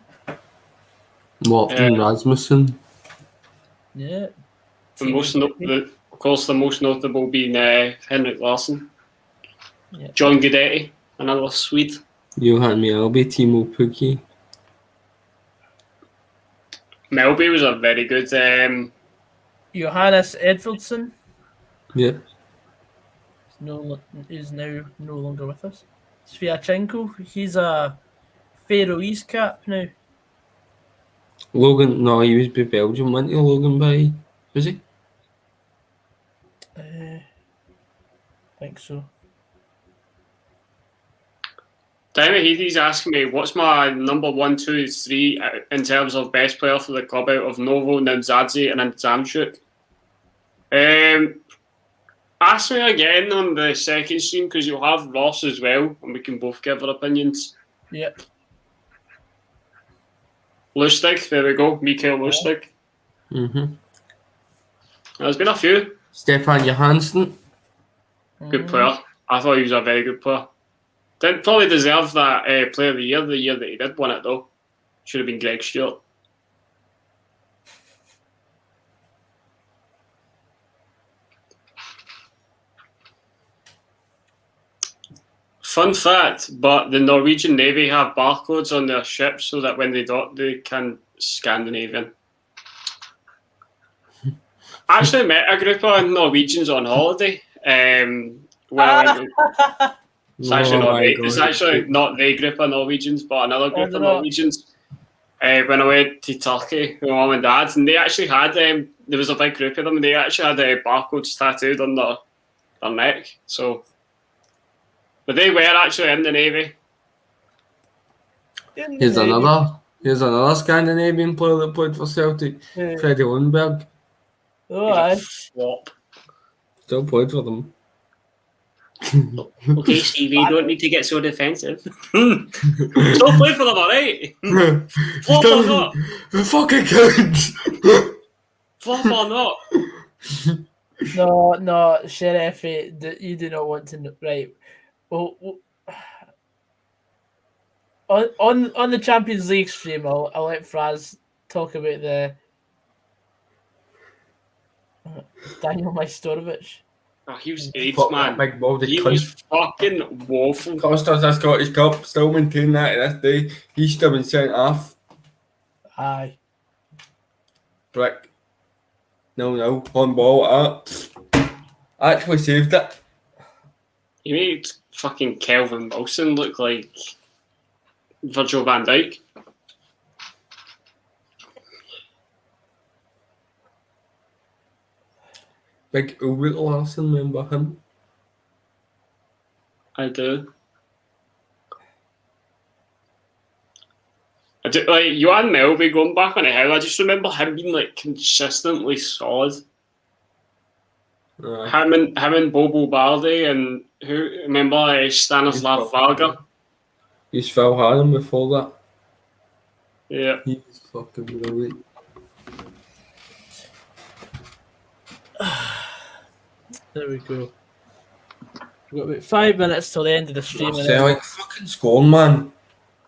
Morten Rasmussen. Yeah. Of course, the most notable being Henrik Larsson. Yeah. John Guidetti, another Swede. Johan Mjällby, Timo Pukki. Melby was a very good. Johannes Edvardsson Yep. is now no longer with us. Sviatchenko, he's a Faroese cap now. Logan, no, he was by Belgium, wasn't he? Logan by, was he? I think so. David Heady's asking me, what's my number 1, 2, 3 in terms of best player for the club out of Novo, Nemzadze and Zamchuk? Ask me again on the second stream because you'll have Ross as well and we can both give our opinions. Yep. Lustig, there we go, Mikael Lustig. Mm-hmm. There's been a few. Stefan Johansson. Good player. I thought he was a very good player. Didn't probably deserve that player of the year that he did win it though. Should have been Greg Stewart. Fun fact, but the Norwegian Navy have barcodes on their ships so that when they dock they can Scandinavian. I actually met a group of Norwegians on holiday. When I went to, it's actually not the group of Norwegians, but another group of Norwegians. When I went to Turkey with mum and dad, and they actually had there was a big group of them, and they actually had barcodes tattooed on their neck. So, but they were actually in the Navy. Here's another Scandinavian player that played for Celtic, Freddie Lundberg. Oh, aye. Flop. Still played for them. Okay, Stevie, you don't need to get so defensive. Still play for them, alright? Flop or not? Fucking counts. Flop or not? No, Sheriff, you do not want to know. Right. Well, on the Champions League stream, I'll let Fraz talk about the Daniel Majstorovic. Oh, he was AIDS, Fuck man. that big baldy He cunt. was fucking woeful. Cost us a Scottish Cup, still maintain that to this day. He's still been sent off. Aye. Brick. No, on ball, actually saved it. He made fucking Kelvin Wilson look like Virgil van Dijk. Big Ulrich Larsen, remember him? I do. Like Johan Melby going back on the hill, I just remember him being like consistently solid. Him and Bobo Bardi and who remember Stanislav Varga? He's Phil Harden before that. Yeah. He's fucking brilliant. There we go. We've got about 5 minutes till the end of the stream. and then Celtic fucking scoring, man.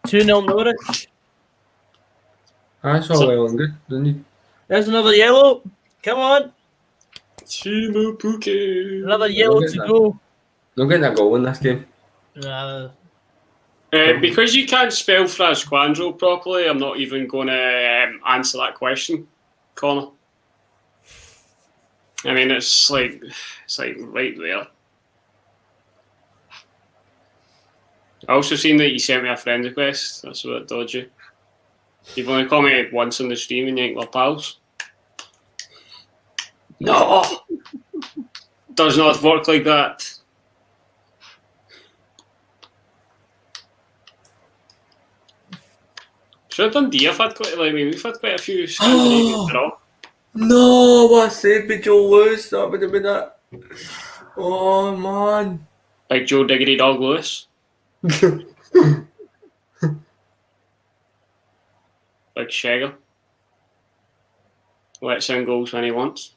2-0 Norwich. That's all well and good, didn't he? There's another yellow. Come on. Timo Pukki. Another yellow to go. Not getting a goal in this game. Nah. Because you can't spell Frasquandro properly, I'm not even going to answer that question, Connor. I mean, it's like right there. I also seen that you sent me a friend request. That's a bit dodgy. You've only commented once on the stream and you think we're pals. No! Does not work like that. Should have done DF had quite, we've had quite a few Scandinavian draw. No, what a save by Joe Lewis. That would have been it. Oh, man. Like Joe Diggity Dog Lewis. Like Shagger. Lets in goals when he wants.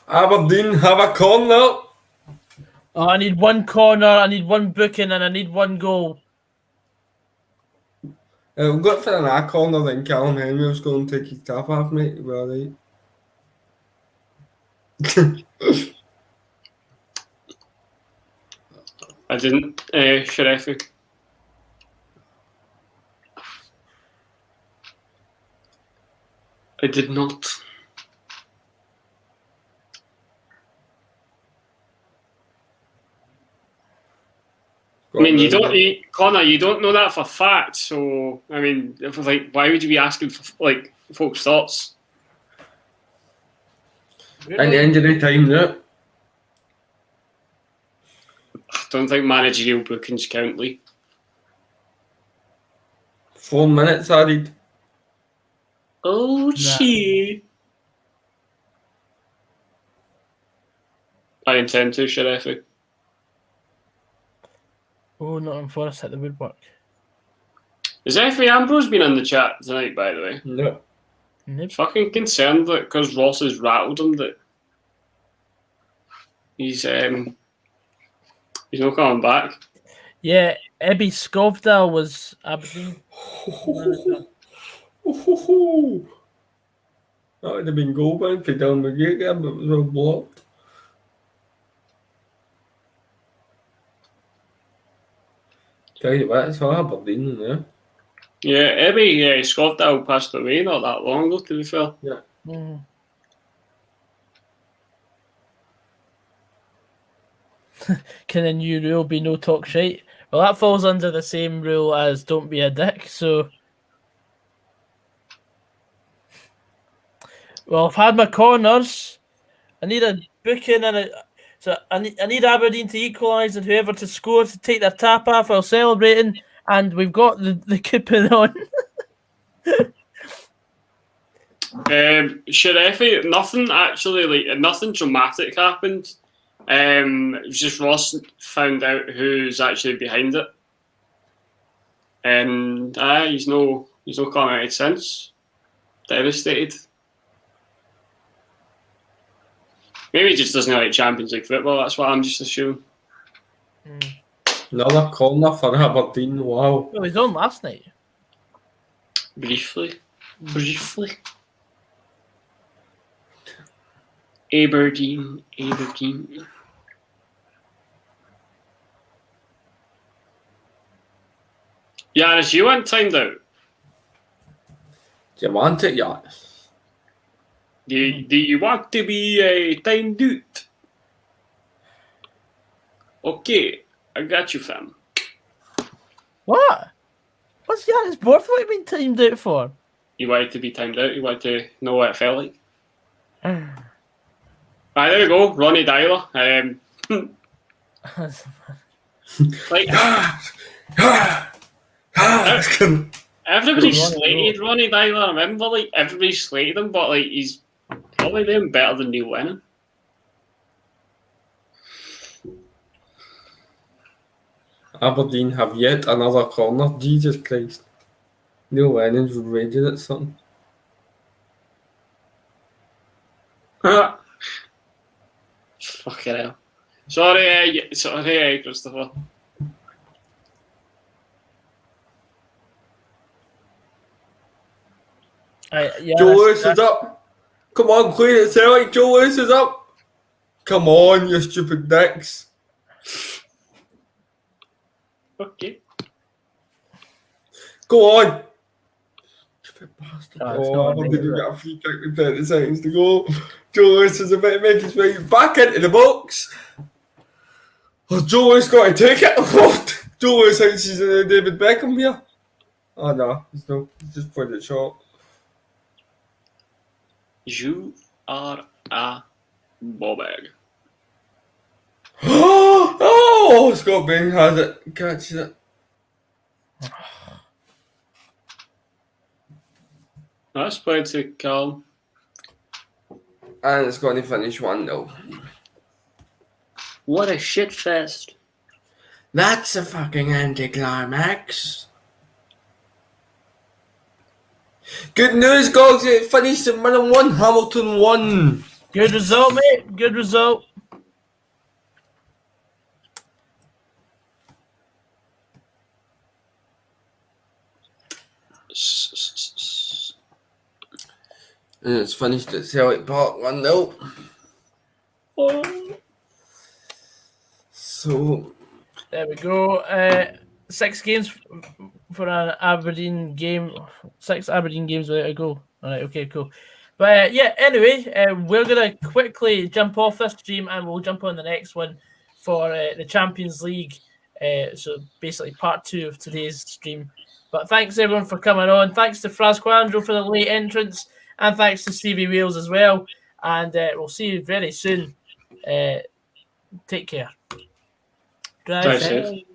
Aberdeen have a corner. Oh, I need one corner, I need one booking, and I need one goal. We'll go for an corner, then Callum Henry was going to take his cap off, mate. Well, right. I didn't, Sheriffy. I did not. I mean, Connor, you don't know that for fact. So, I mean, why would you be asking for folks' thoughts? And the injury time, yeah. I don't think managerial bookings count, Lee. 4 minutes added. Oh, gee. I intend to, Sheriffy. Oh, Nottingham Forest hit the woodwork. Has Effie Ambrose been in the chat tonight, by the way? No. Nope. Fucking concerned that because Ross has rattled him that he's not coming back. Yeah, Ebby Skovdal was Aberdeen. That would have been goal bound for Dylan McGregor, but it was all blocked. Tell you what, it's all Aberdeen, yeah. Yeah, Ebby Skovdal passed away not that long ago, to be fair. Yeah. Mm. Can the new rule be no talk shite? Well, that falls under the same rule as don't be a dick, so... Well, I've had my corners. I need a booking and I need Aberdeen to equalise and whoever to score to take their tap off while celebrating, and we've got the coupon on. Sheriffy, nothing dramatic happened. It was just Ross found out who's actually behind it, and he's no commented since. Devastated. Maybe he just doesn't like Champions League football. That's what I'm just assuming. Another corner for Aberdeen. Wow. Well, he's on last night. Briefly. Aberdeen. Yanis, you weren't timed out. Do you want it, Yanis? Do you want to be timed out? Okay, I got you, fam. What? What's Giannis Borthwick been timed out for? You wanted to be timed out? You wanted to know what it felt like? There we go, Ronnie Dyler. Everybody slated Ronnie Dyler. I remember, everybody slated him, but he's probably doing better than Neil Lennon. Aberdeen have yet another corner. Jesus Christ. Neil Lennon's raging at something. Fucking hell. Sorry, Christopher. Yeah, Joe Lewis is up. Come on, Queen at Celtic. Joe Lewis is up. Come on, you stupid dicks. Okay. Go on. Stupid bastard. Oh, it's Oh, not Aberdeen amazing. got a free kick with 30 seconds to go. Joe Lewis is about to make his way back into the box. Oh, Joe Lewis got to take it. Joe Lewis thinks he's in a David Beckham here. Oh no, he's no. He's just played it short. You are a bobag. Oh, Scott Bain has it. Catches it. That's pretty calm. And it's going to finish 1-0. What a shit fest. That's a fucking anticlimax. Good news, Gogs. It finished at Mirren 1, Hamilton 1. Good result, mate. Good result. And it's finished at Celtic Park 1-0. So, There we go. 6 games for an Aberdeen game. 6 Aberdeen games without a goal. All right, okay, cool. But yeah, anyway, we're going to quickly jump off this stream and we'll jump on the next one for the Champions League. So basically part 2 of today's stream. But thanks everyone for coming on. Thanks to Frasquandro for the late entrance. And thanks to Stevie Wheels as well. And we'll see you very soon. Take care. Drive Drive safe.